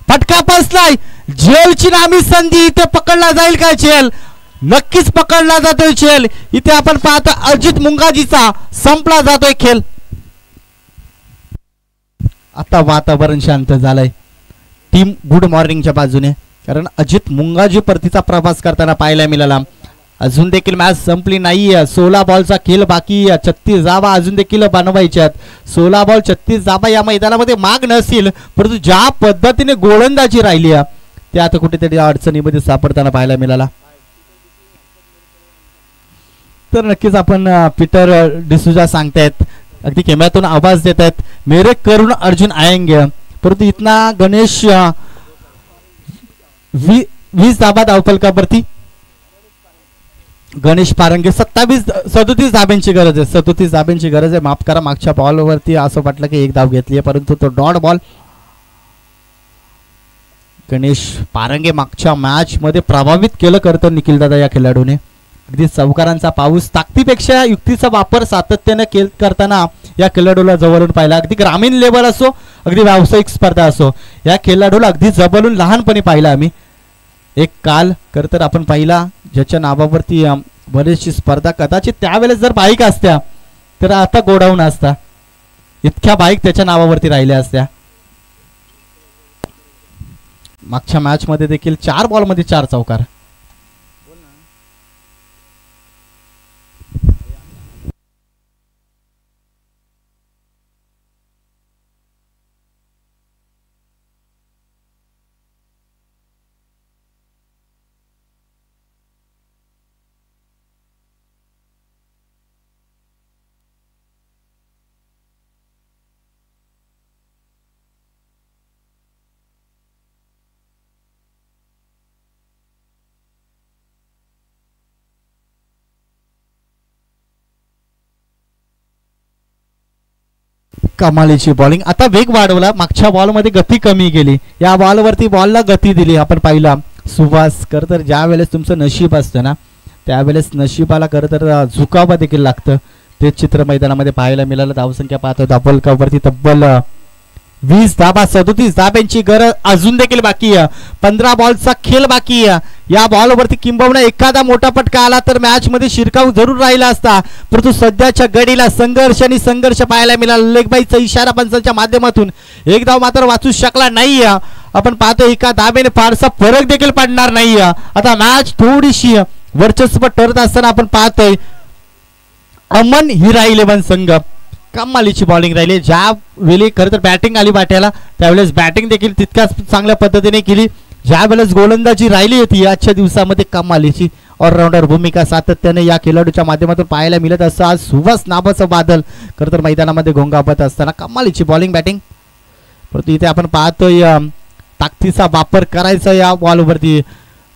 फटका बसलाय. जेलची नामी संधी इथे पकडला जाईल काय चेल? नक्कीच पकडला जातोय चेल. इथे आपण पाहतो अजित मुंगाजीचा संपला जातोय खेळ. आता वातावरण शांत झालंय टीम गुड मॉर्निंगच्या बाजूने कारण अजित मुंगाजी परतीचा प्रवास करताना पाहायला मिळाला. अजून देखील मॅच संपली नाहीये. 16 बॉलचा खेळ बाकी. 36 धाबा अजून देखील बनवायच्यात. 16 बॉल 36 धाबा या मैदानामध्ये माग नसेल परंतु ज्या पद्धतीने गोलंदाजी राहिली ते आता कुठेतरी अडचणीमध्ये सापडताना पाहायला मिळाला. तर नक्कीच आपण पीटर डिसूजा सांगतायत अगदी कॅमेऱ्यातून आवाज देत आहेत मेरे करुण अर्जुन आएंगे. परंतु इतना गणेश 20 धाबा धावफलकावरती गणेश पारंगे 37 धाब्यांची गरज आहे. 37 धाब्यांची गरज आहे. माफ करा मागच्या बॉलवरती असं वाटलं की एक धाव घेतली आहे परंतु तो डॉट बॉल. गणेश पारंगे मागच्या मॅच मध्ये प्रभावित केलं करतं निखिल दादा या खेळाडूने. अगदी चौकारांचा पाऊस ताकदीपेक्षा युक्तीचा वापर सातत्याने करताना या खेळाडूला जवळून पाहिला. अगदी ग्रामीण लेवल असो अगदी व्यावसायिक स्पर्धा असो या खेळाडूला अगदी जवळून लहानपणी पाहिला आम्ही. एक काल खरं तर आपण पाहिला ज्याच्या नावावरती बरीचशी स्पर्धा कदाचित त्यावेळेस जर बाईक असत्या तर आता गोडाऊन असता. इतक्या बाईक त्याच्या नावावरती राहिल्या असत्या. मागच्या मॅच मध्ये देखील 4 बॉलमध्ये 4 चौकार. कमालीची बॉलिंग. आता वेग वाढवला. मागच्या बॉलमध्ये गती कमी गेली. या बॉलवरती बॉलला गती दिली. आपण पाहिला सुभाष खरं तर ज्या वेळेस तुमचं नशीब असतं ना त्यावेळेस नशिबाला खरं तर झुकावं देखील लागतं. तेच चित्र मैदानामध्ये पाहायला मिळालं. धावसंख्या पाहतो धावफलकावरती तब्बल 20 धाबा 37 धाब्यांची गरज अजून देखील बाकी आहे. 15 बॉलचा खेळ बाकी आहे. या बॉलवरती किंबहुना एखादा मोठा फटका आला तर मॅच मध्ये शिरकाव जरूर राहिला असता, परंतु सध्याच्या घडीला संघर्ष आणि संघर्ष पाहायला मिळाला. लेगबाईचा इशारा पंचांच्या माध्यमातून एक धाव मात्र वाचू शकला नाही. आपण पाहतो एका धाब्याने फारसा फरक देखील पडणार नाही. आता मॅच थोडीशी वर्चस्व ठरत असताना आपण पाहतोय अमन हिरा 11 संघ कमालीची बॉलिंग राहिली. ज्या वेळी खरं तर बॅटिंग आली बाट्याला त्यावेळेस बॅटिंग देखील तितक्याच चांगल्या पद्धतीने केली. ज्या वेळेस गोलंदाजी राहिली होती आजच्या दिवसामध्ये कमालीची ऑलराऊंडर भूमिका सातत्याने या खेळाडूच्या माध्यमातून पाहायला मिळत असं आज सुवास नावाचं बादल खरं तर मैदानामध्ये घोंगावत असताना कमालीची बॉलिंग बॅटिंग. परंतु इथे आपण पाहतोय ताकदीचा वापर करायचा या बॉलवरती.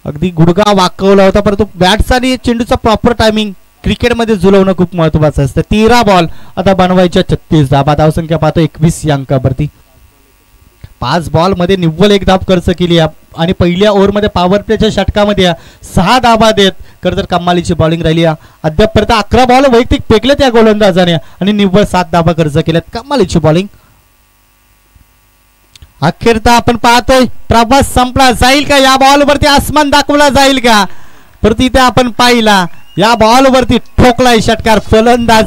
अगदी गुडघा वाकवला होता, परंतु बॅट्स आणि चेंडूचा प्रॉपर टायमिंग क्रिकेटमध्ये जुळवणं खूप महत्त्वाचं असतं. 13 बॉल आता बनवायच्या 36 धाबा. धावसंख्या पाहतो 21 या अंकावरती. 5 बॉलमध्ये निव्वळ 1 धाव खर्च केली आणि पहिल्या ओव्हरमध्ये पॉवर प्लेच्या षटकामध्ये 6 धाबा देत खरं तर कमालीची बॉलिंग राहिली. अद्यापपर्यंत 11 बॉल वैयक्तिक फेकले त्या गोलंदाजाने आणि निव्वळ 7 धाबा खर्च केल्यात. कमालीची बॉलिंग. अखेरता आपण पाहतोय प्रवास संपला जाईल का या बॉलवरती आसमान दाखवला जाईल का, परंतु इथे आपण पाहिला या बॉलवरती ठोकलाय षटकार फलंदाज.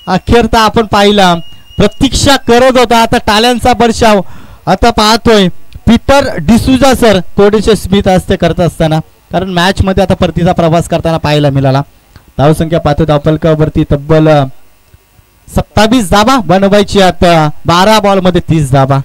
अखेरता आपण पाहिला प्रतीक्षा करत होता. आता टाळ्यांचा वर्षाव आता पाहतोय पीटर डिसूजा सर थोडेसे स्मित हस्ते करत असताना, कारण मॅच मध्ये आता परतीचा प्रवास करताना पाहायला मिळाला. धावसंख्या पाहतो धावफलकावरती तब्बल 27 धाबा बनवायची. आता 12 बॉल मध्ये 30 धाबा.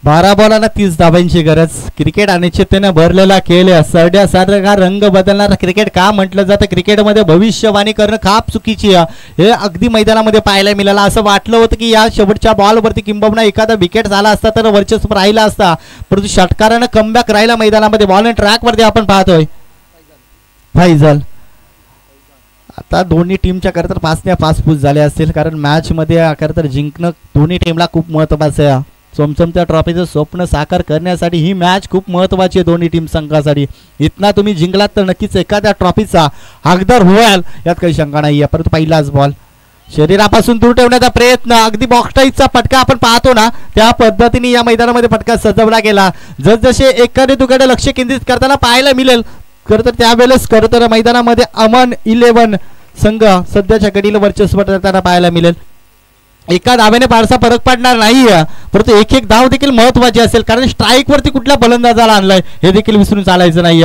बारा बॉलांना 30 धाबांची गरज. क्रिकेट अनिश्चिततेने भरलेला खेळ आहे. सरड्यासारखा रंग बदलणारा क्रिकेट का म्हटलं जातं, क्रिकेटमध्ये भविष्यवाणी करणं खाप चुकीची आहे. हे अगदी मैदानामध्ये पाहायला मिळालं. असं वाटलं होतं की या शेवटच्या बॉलवरती किंबहुना एखादा विकेट झाला असता तर वर्चस्व राहिला असता, परंतु षटकारानं कमबॅक राहिला मैदानामध्ये. बॉल अँड ट्रॅकवरती आपण पाहतोय फैजल. आता दोन्ही टीमच्या खरं तर 5 पुश झाले असतील, कारण मॅच मध्ये खरं तर जिंकणं दोन्ही टीमला खूप महत्त्वाचं आहे. चमचमत्या ट्रॉफीचं स्वप्न साकार करण्यासाठी ही मॅच खूप महत्त्वाची आहे दोन्ही टीम संघासाठी. इथना तुम्ही जिंकलात तर नक्कीच एखाद्या ट्रॉफीचा हकदार व्हाल यात काही शंका नाही आहे. परंतु पहिलाच बॉल शरीरापासून दूर ठेवण्याचा प्रयत्न, अगदी बॉक्सटाईचा फटका आपण पाहतो ना त्या पद्धतीने या मैदानामध्ये फटका सजवला गेला. जसजसे एखादे तुकडे लक्ष केंद्रित करताना पाहायला मिळेल खरं तर त्यावेळेस खरं तर मैदानामध्ये अमन 11 संघ सध्याच्या घडीला वर्चस्व ठरताना पाहायला मिळेल. एका धाव्याने फारसा फरक पडणार नाही, परंतु एक धाव देखील महत्वाची असेल, कारण स्ट्राईक वरती कुठल्या फलंदाजाला आणलाय हे देखील विसरून चालायचं नाही.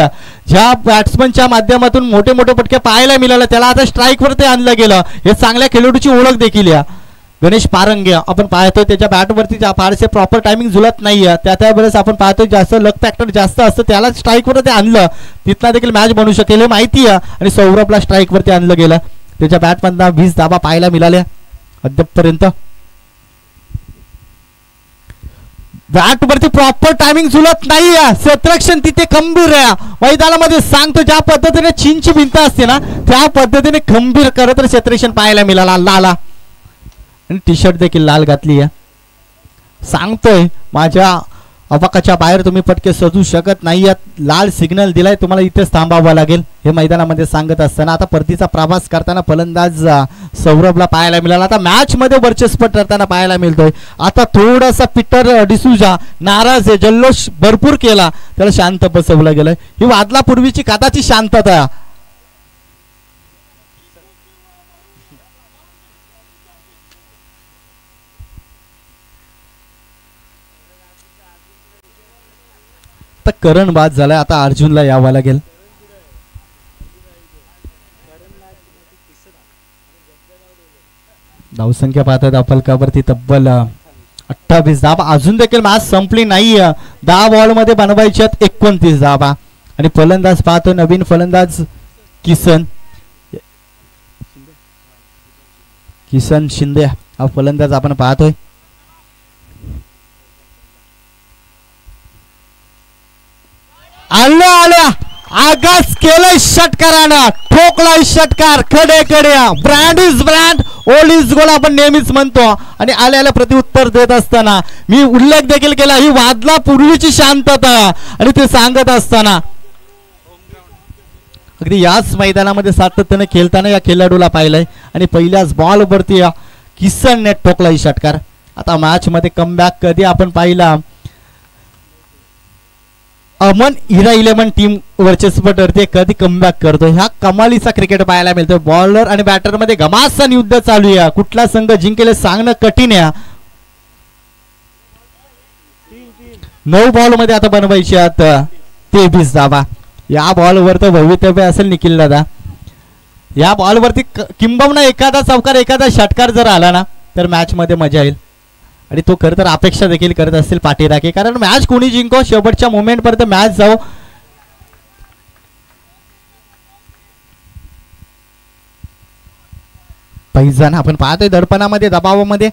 ज्या बॅट्समनच्या माध्यमातून मोठे मोठे फटके पाहायला मिळाले त्याला आता स्ट्राईक वरती आणलं गेलं. हे चांगल्या खेळाडूची ओळख देखील या. गणेश पारंगे आपण पाहतोय त्याच्या बॅटवरती फारसे प्रॉपर टायमिंग जुळत नाही. त्यावेळेस आपण पाहतोय जास्त लक फॅक्टर जास्त असतं, त्याला स्ट्राईक वरती आणलं तिथला देखील मॅच बनू शकेल हे माहिती आहे. आणि सौरभला स्ट्राईक वरती आणलं गेलं. त्याच्या बॅटमधला 20 धाबा पाहायला मिळाल्या अद्यापपर्यंत. बॅटवरती प्रॉपर टायमिंग जुळत नाही. क्षेत्ररक्षण तिथे खंबीर आहे. मैदानामध्ये सांगतो ज्या पद्धतीने चीनची भिंत असते ना त्या पद्धतीने खंबीर करत क्षेत्ररक्षण पाहायला मिळाला. लाला आणि टी शर्ट देखील लाल घातली आहे. सांगतोय माझ्या अवाकाच्या बाहेर तुम्ही पटके सजू शकत नाही. लाल सिग्नल दिलाय, तुम्हाला इथेच थांबावं लागेल हे मैदानामध्ये सांगत असताना आता परतीचा प्रवास करताना फलंदाज सौरभला पाहायला मिळाला. आता मॅच मध्ये वर्चस्व ठरताना पाहायला मिळतोय. आता थोडासा पीटर डिसूजा नाराज आहे, जल्लोष भरपूर केला, त्याला शांत बसवलं गेलंय. ही वादलापूर्वीची कदाची शांतता. तर करण बाद झालाय, आता अर्जुनला यावं लागेल. धावसंख्या पाहतात धावफलकावरती तब्बल 28 धाबा. अजून देखील मॅच संपली नाही. 10 बॉल मध्ये बनवायच्यात 29 धाबा. आणि फलंदाज पाहतो नवीन फलंदाज किसन शिंदे. हा फलंदाज आपण पाहतोय. आल्या आगास केलंय षटकारानं, ठोकलाय षटकार कडे कडे. Brand is brand, old is gold आपण नेहमीच म्हणतो. आणि आल्याला प्रत्युत्तर देत असताना मी उल्लेख देखील केला, ही वादला पूर्वीची शांतता. आणि ते सांगत असताना अगदी याच मैदानामध्ये सातत्याने खेळताना या खेळाडूला पाहिलंय. आणि पहिल्याच बॉलवरती किसनने ठोकलाय षटकार. आता मॅच मध्ये कमबॅक कधी आपण पाहिला, अमन हिरा 11 टीम वर्चस्व ठरते, कधी कमबॅक करतो. ह्या कमालीचा क्रिकेट पाहायला मिळतो. बॉलर आणि बॅटर मध्ये घमासान युद्ध चालू आहे. कुठला संघ जिंकेल सांगणं कठीण आहे. 9 बॉल मध्ये आता बनवायचे आता 23 धावा. या बॉलवर तर भवितव्य असेल निखिल दादा. या बॉलवरती किंबहुना एखादा चौकार एखादा षटकार जर आला ना तर मॅच मध्ये मजा येईल. आणि तो खरं तर अपेक्षा देखील करत असतील पाठीराखे, कारण मॅच कोणी जिंको शेवटच्या मोमेंट पर्यंत मॅच जाऊ. पैजाना आपण पाहतोय दडपणामध्ये दबावामध्ये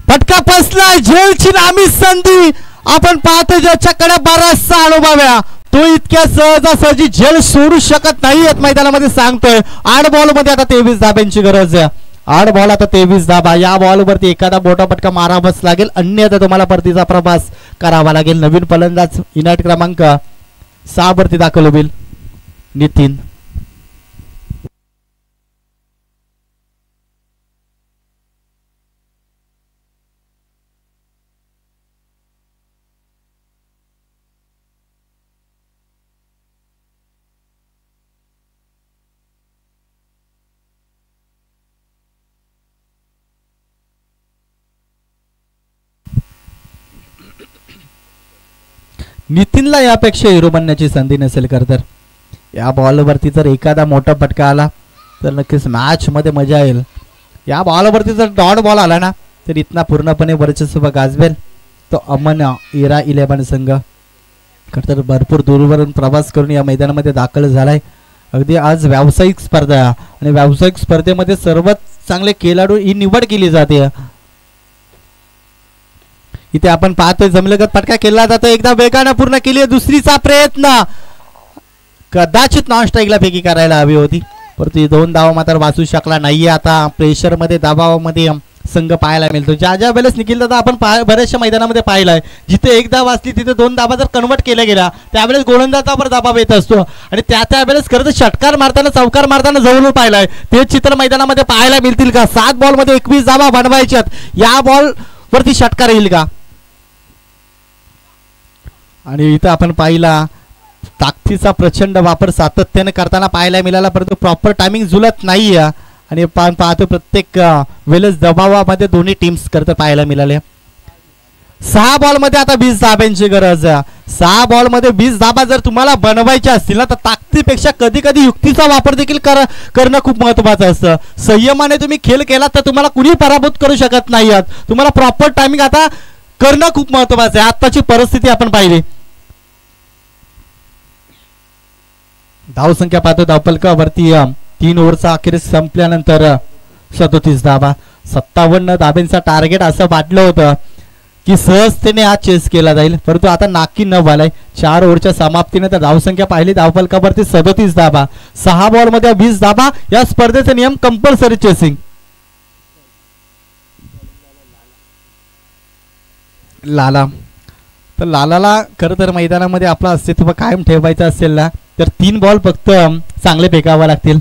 फटका फसला. झेलची नामी संधी आपण पाहतोय, ज्याच्याकडे बराचसा अनुभव आहे तो इतक्या सहजासहजी झेल सोडू शकत नाही मैदानामध्ये सांगतोय. 8 बॉल मध्ये आता 23 धाब्यांची गरज आहे. 8 बॉल आता 23 धाबा. या बॉलवरती एखादा मोठा फटका मारावाच लागेल, अन्यथा तुम्हाला परतीचा प्रवास करावा लागेल. नवीन फलंदाज इनायट क्रमांक 6 वरती दाखल होईल नितीन. नितीनला यापेक्षा हिरो बनण्याची संधी नसेल कर तर. या बॉलवरती जर एखादा मोठा फटका आला तर नक्कीच मॅच मध्ये मजा येईल. या बॉलवरती जर डॉट बॉल आला ना तर इथना पूर्णपणे वर्चस्व गाजवेल तो अमन हिरा 11 संघ. खरं तर भरपूर दूरवरून प्रवास करून या मैदानामध्ये दाखल झालाय. अगदी आज व्यावसायिक स्पर्धा आणि व्यावसायिक स्पर्धेमध्ये सर्वात चांगले खेळाडू ही निवड केली जाते. इथे आपण पाहतोय जमलगत फटका केला जातो, एकदा वेगाने पूर्ण केली. दुसरीचा प्रयत्न कदाचित नॉन स्ट्राईकला फेकी करायला हवी होती, परंतु 2 धावा मात्र वाचू शकला नाहीये. आता प्रेशर मध्ये दबावामध्ये संघ पाहायला मिळतो. ज्या ज्या वेळेस निखिल दादा आपण बऱ्याचशा मैदानामध्ये पाहिलाय, जिथे 1 धाव वाचली तिथे 2 धावा जर कन्वर्ट केल्या गेल्या त्यावेळेस गोलंदाजावर दबाव येत असतो. आणि त्या वेळेस खरं तर षटकार मारताना चौकार मारताना जवळून पाहिलाय. ते चित्र मैदानामध्ये पाहायला मिळतील का? 7 बॉल मध्ये 21 धावा बनवायच्यात. या बॉल वरती षटकार येईल का? आणि इथं आपण पाहिला ताकदीचा प्रचंड वापर सातत्याने करताना पाहायला मिळाला, परंतु प्रॉपर टायमिंग जुलत नाही. आणि पाहतो प्रत्येक वेळेस दबावामध्ये दोन्ही टीम्स करता पाहायला मिळाले. 6 बॉल मध्ये आता 20 धाब्यांची गरज. 6 बॉल मध्ये 20 धाबा जर तुम्हाला बनवायच्या असतील ना तर ताकदीपेक्षा कधी कधी युक्तीचा वापर देखील करणं खूप महत्वाचं असतं. संयमाने तुम्ही खेळ केला तर तुम्हाला कुणी पराभूत करू शकत नाही. तुम्हाला प्रॉपर टायमिंग आता करणं खूप महत्वाचं आहे. आताची परिस्थिती आपण पाहिली. धावसंख्या पाहतो धावफलकावरती 3 ओव्हरचा अखेरीस संपल्यानंतर 37 धाबा. 57 धाब्यांचा टार्गेट असं वाटलं होतं की सहजतेने आज चेस केला जाईल, परंतु आता नाकी न झालाय. 4 ओव्हरच्या समाप्तीनंतर धावसंख्या पाहिली धावफलकावरती 37 धाबा. 6 बॉल मध्ये 20 धाबा. या स्पर्धेचे नियम कंपल्सरी चेसिंग. लाला तर लालाला खरं तर मैदानामध्ये आपलं अस्तित्व कायम ठेवायचं असेल ना तर 3 बॉल फक्त चांगले फेकावे लागतील.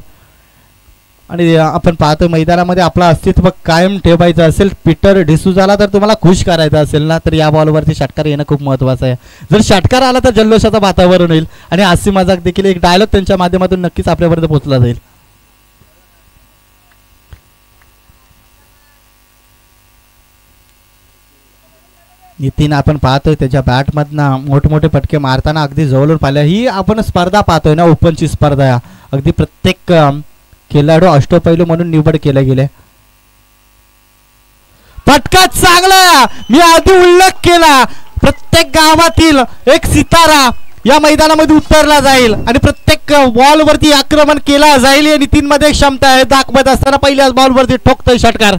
आणि आपण पाहतो मैदानामध्ये आपलं अस्तित्व कायम ठेवायचं असेल, पीटर डिसूजाला तर तुम्हाला खुश करायचं असेल ना तर या बॉलवरती षटकार येणं खूप महत्वाचं आहे. जर षटकार आला तर जल्लोषाचं वातावरण होईल आणि हास्य मजाक देखील एक डायलॉग त्यांच्या माध्यमातून नक्कीच आपल्यापर्यंत पोहोचला जाईल. नितीन आपण पाहतोय त्याच्या बॅटमधनं मोठमोठे फटके मारताना अगदी जवळून पाहिलं. ही आपण स्पर्धा पाहतोय ना, ओपनची स्पर्धा. अगदी प्रत्येक खेळाडू अष्टपैलू म्हणून निवड केले गेले. फटका चांगला. मी आधी उल्लेख केला, प्रत्येक गावातील एक सितारा या मैदानामध्ये उतरला जाईल आणि प्रत्येक बॉलवरती आक्रमण केला जाईल. या नितीन मध्ये क्षमता आहे. दाखवत असताना पहिल्याच बॉलवरती ठोकतोय षटकार.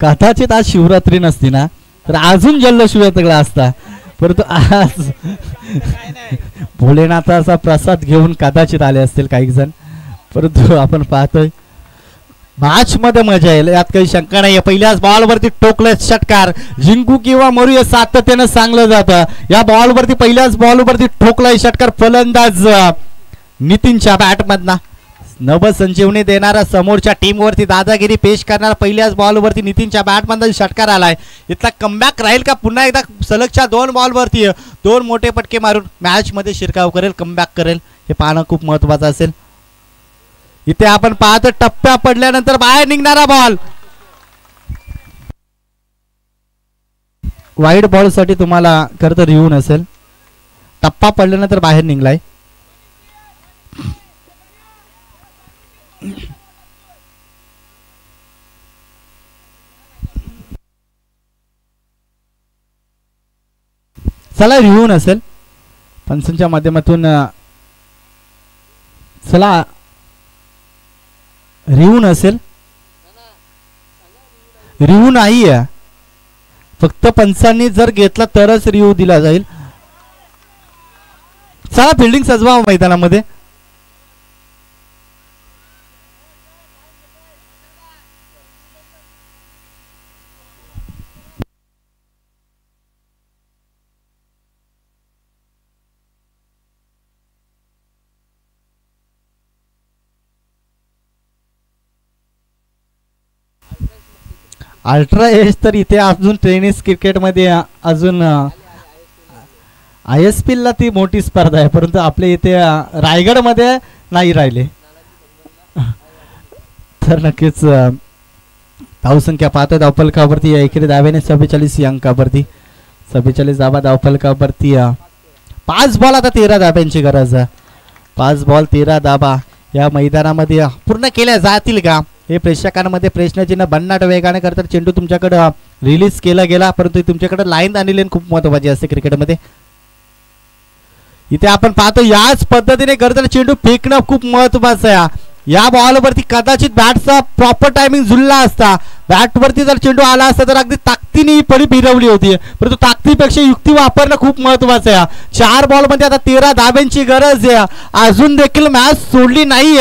कदाचित आज शिवरात्री नसती ना तर अजून जल्लोष वेगळा असता, परंतु आज भोलेनाथाचा प्रसाद घेऊन कदाचित आले असतील काही जण. परंतु आपण पाहतोय मॅच मध्ये मजा येईल यात काही शंका नाही. पहिल्याच बॉलवरती टोकलं षटकार, जिंकू किंवा मरू हे सातत्यानं सांगलं जातं. या बॉलवरती पहिल्याच बॉलवरती ठोकलाय षटकार, फलंदाज नितीनच्या बॅटमधना नवसंजीवनी देणारा, समोरच्या टीमवरती दादागिरी पेश करणारा पहिल्याच बॉलवरती नितीनच्या बॅटमधून षटकार आलाय. इथला कमबॅक राहील का, पुन्हा एकदा सलगच्या 2 बॉलवरती 2 मोठे पटके मारून मॅच मध्ये शिरकाव करेल, कमबॅक करेल, हे पाहणं खूप महत्वाचं असेल. इथे आपण पाहतो टप्प्या पडल्यानंतर बाहेर निघणारा बॉल, वाईड बॉल साठी तुम्हाला खरं तर रिव्ह्यू नसेल. टप्पा पडल्यानंतर बाहेर निघलाय. चला रिव्ह्यू नसेल पंचांच्या माध्यमातून, चला रिव्ह्यू नसेल, रिव्ह्यू नाही आहे, फक्त पंचांनी जर घेतला तरच रिव्ह्यू दिला जाईल. चला फिल्डिंग सजवा मैदानामध्ये. अल्ट्रा एज तर इथे अजून टेनिस क्रिकेटमध्ये अजून ISPL ला ती मोठी स्पर्धा आहे, परंतु आपल्या इथे रायगडमध्ये नाही राहिले. तर नक्कीच धावसंख्या पाहतोय धावफलकावरती एकेरी धाव्याने 44 अंकावरती, 44 धावा धावफलकावरती. 5 बॉल आता 13 धाब्यांची गरज आहे. 5 बॉल 13 धाबा या मैदानामध्ये पूर्ण केल्या जातील का, हे प्रेक्षकांमध्ये प्रश्नचिन्ह भन्नाट वेगाने करतात. चेंडू तुमच्याकडे रिलीज केला गेला, परंतु तुमच्याकडे लाईन आणि लेन खूप महत्वाची असते क्रिकेटमध्ये. इथे आपण पाहतो याच पद्धतीने करताना चेंडू फेकणं खूप महत्वाचं आहे. या बॉलवरती कदाचित बॅटचा प्रॉपर टायमिंग जुळला असता, बॅटवरती जर चेंडू आला असता तर अगदी ताकदीने परी फिरवली होती, परंतु ताकदीपेक्षा युक्ती वापरणं खूप महत्वाचं आहे. 4 बॉलमध्ये आता 13 धाब्यांची गरज आहे. अजून देखील मॅच सोडली नाही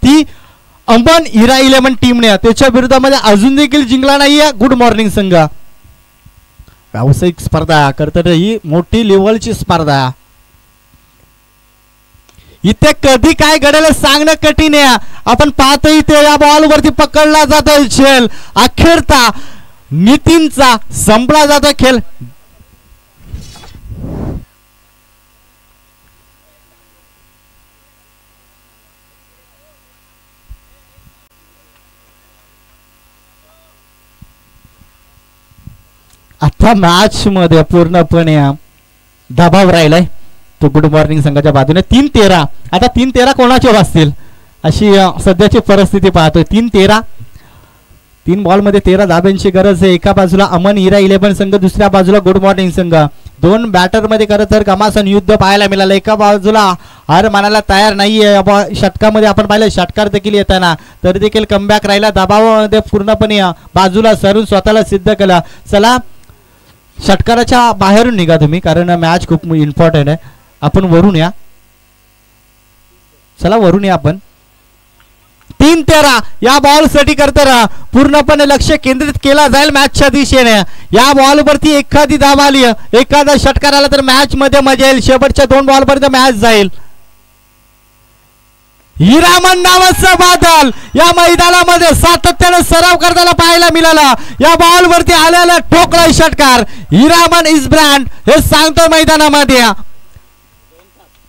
ती अंबन हिरा 11 टीमने, त्याच्या विरोधामध्ये अजून देखील जिंकला नाहीये गुड मॉर्निंग संघ. व्यावसायिक स्पर्धा करतात, ही मोठी लेवलची स्पर्धा. इथे कधी काय घडेल सांगणं कठीण आहे. आपण पाहतो इथे या बॉलवरती पकडला जातोय खेळ, अखेरता नितीनचा संपला जातोय खेळ. आता मॅच मध्ये पूर्णपणे दबाव राहिलाय तो गुड मॉर्निंग संघाच्या बाजूने. 3-13 आता 3-13 कोणाचे वाचतील अशी सध्याची परिस्थिती पाहतोय. 3-13 3 बॉलमध्ये 13 धाब्यांची गरज आहे. एका बाजूला अमन हिरा 11 संघ, दुसऱ्या बाजूला गुड मॉर्निंग संघ. 2 बॅटर मध्ये खरं तर घमासान युद्ध पाहायला मिळालं. एका बाजूला हार मानायला तयार नाहीये. षटकामध्ये आपण पाहिलं षटकार देखील येताना, तर देखील कमबॅक राहिला, दबावामध्ये पूर्णपणे बाजूला सरून स्वतःला सिद्ध केला. चला षटकाराच्या बाहेरून निघा तुम्ही, कारण मॅच खूप इम्पॉर्टंट आहे. आपण वरून या, चला वरून या आपण. 3-13 या बॉल साठी करताना पूर्णपणे लक्ष केंद्रित केला जाईल मॅचच्या दिशेने. या बॉलवरती एखादी धाव आली, एखादा षटकार आला तर मॅच मध्ये मजा येईल. शेवटच्या 2 बॉल पर्यंत मॅच जाईल. हिरामन नावाचा बादल या मैदानामध्ये सातत्याने सराव करताना पाहायला मिळाला. या बॉलवरती आलेला ठोकळा षटकार, हिरामन इज ब्रँड हे सांगतो मैदानामध्ये.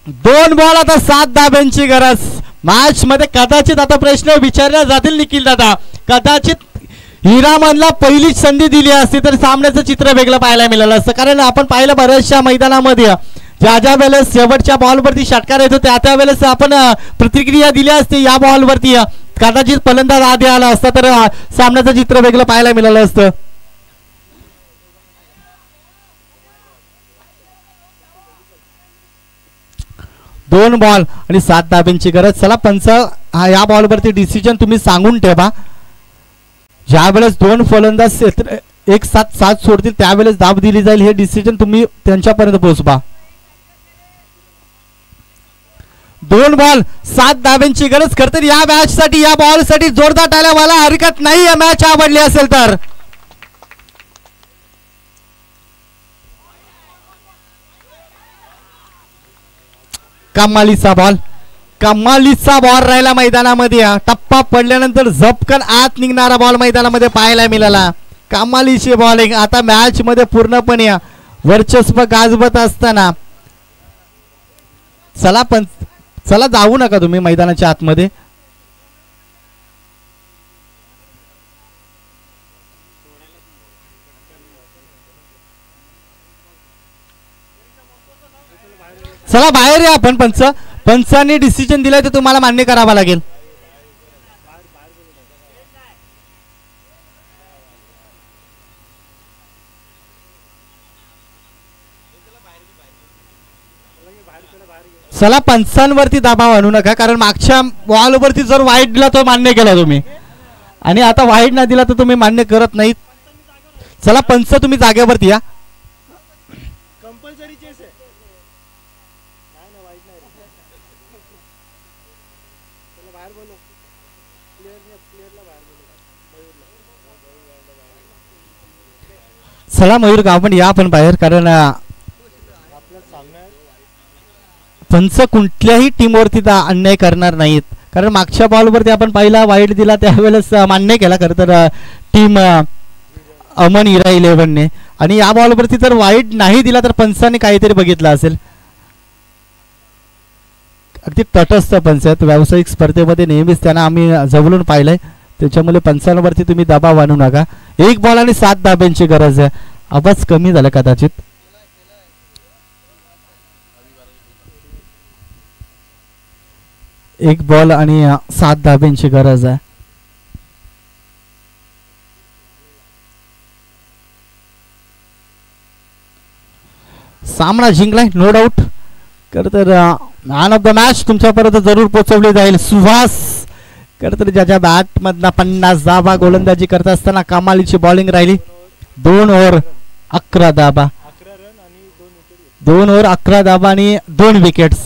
2 बॉल आता 7 धाब्यांची गरज. मॅच मध्ये कदाचित आता प्रश्न विचारले जातील निखिल दादा, कदाचित हिरामनला पहिलीच संधी दिली असती तर सामन्याचं चित्र वेगळं पाहायला मिळालं असतं. कारण आपण पाहिलं बऱ्याचशा मैदानामध्ये ज्या वेळेस शेवटच्या बॉलवरती षटकार येतो त्या वेळेस आपण प्रतिक्रिया दिली असती. या बॉलवरती कदाचित फलंदाज आधी आला असता तर सामन्याचं चित्र वेगळं पाहायला मिळालं असतं. दोन बॉल आणि 7 धाब्यांची गरज. चला पंच या बॉलवरती डिसिजन तुम्ही सांगून ठेवा. ज्यावेळेस दोन फलंदाज एक साथ साथ सोडतील त्यावेळेस दाब दिली जाईल, हे डिसिजन तुम्ही त्यांच्यापर्यंत पोहोचवा. 2 बॉल 7 धाब्यांची गरज. खरतर या मॅच साठी या बॉल साठी जोरदार टाळ्या व्हायला हरकत नाही. या मॅच आवडली असेल तर कमालीचा बॉल राहिला मैदानामध्ये. टप्पा पडल्यानंतर झपकन आत निघणारा बॉल मैदानामध्ये पाहायला मिळाला. कमालीची बॉलिंग. आता मॅच मध्ये पूर्णपणे वर्चस्व गाजवत असताना चला जाऊ नका तुम्ही मैदानाच्या आतमध्ये. चला बाहेर या. आपण पंचांनी डिसिजन दिलाय ते तुम्हाला मान्य करावा लागेल. चला पंचांवरती दबाव आणू नका, कारण मागच्या बॉलवरती जर वाईट दिला तो मान्य केला तुम्ही, आणि आता वाईट ना दिला तर तुम्ही मान्य करत नाहीत. चला पंच तुम्ही जागेवरती या. चला मयूर आपण या पण बाहेर, कारण पंच कुठल्याही टीमवरती अन्याय करणार नाहीत. कारण मागच्या बॉलवरती आपण पहिला वाईट दिला त्यावेळेस मान्य केला खरं तर टीम अमन इरा 11ने, आणि या बॉलवरती जर वाईट नाही दिला तर पंचाने काहीतरी बघितलं असेल. अगदी तटस्थ पंच आहेत. व्यावसायिक स्पर्धेमध्ये नेहमीच त्यांना आम्ही जवळून पाहिलंय, त्याच्यामुळे पंचांवरती तुम्ही दबाव आणू नका. 1 बॉल आणि 7 धाब्यांची गरज आहे. आवाज कमी झाला कदाचित. एक बॉल आणि 7 धाब्यांची गरज आहे. सामना जिंकलाय नो डाऊट. खरं तर मॅन ऑफ द मॅच तुमच्यापर्यंत जरूर पोहोचवली जाईल. सुहास खरं तर ज्याच्या बॅट मधला 50 धाबा गोलंदाजी करत असताना कमालीची बॉलिंग राहिली. 2 ओव्हर 11 धाबा, 2 ओव्हर 11 धाबा आणि 2 विकेट्स.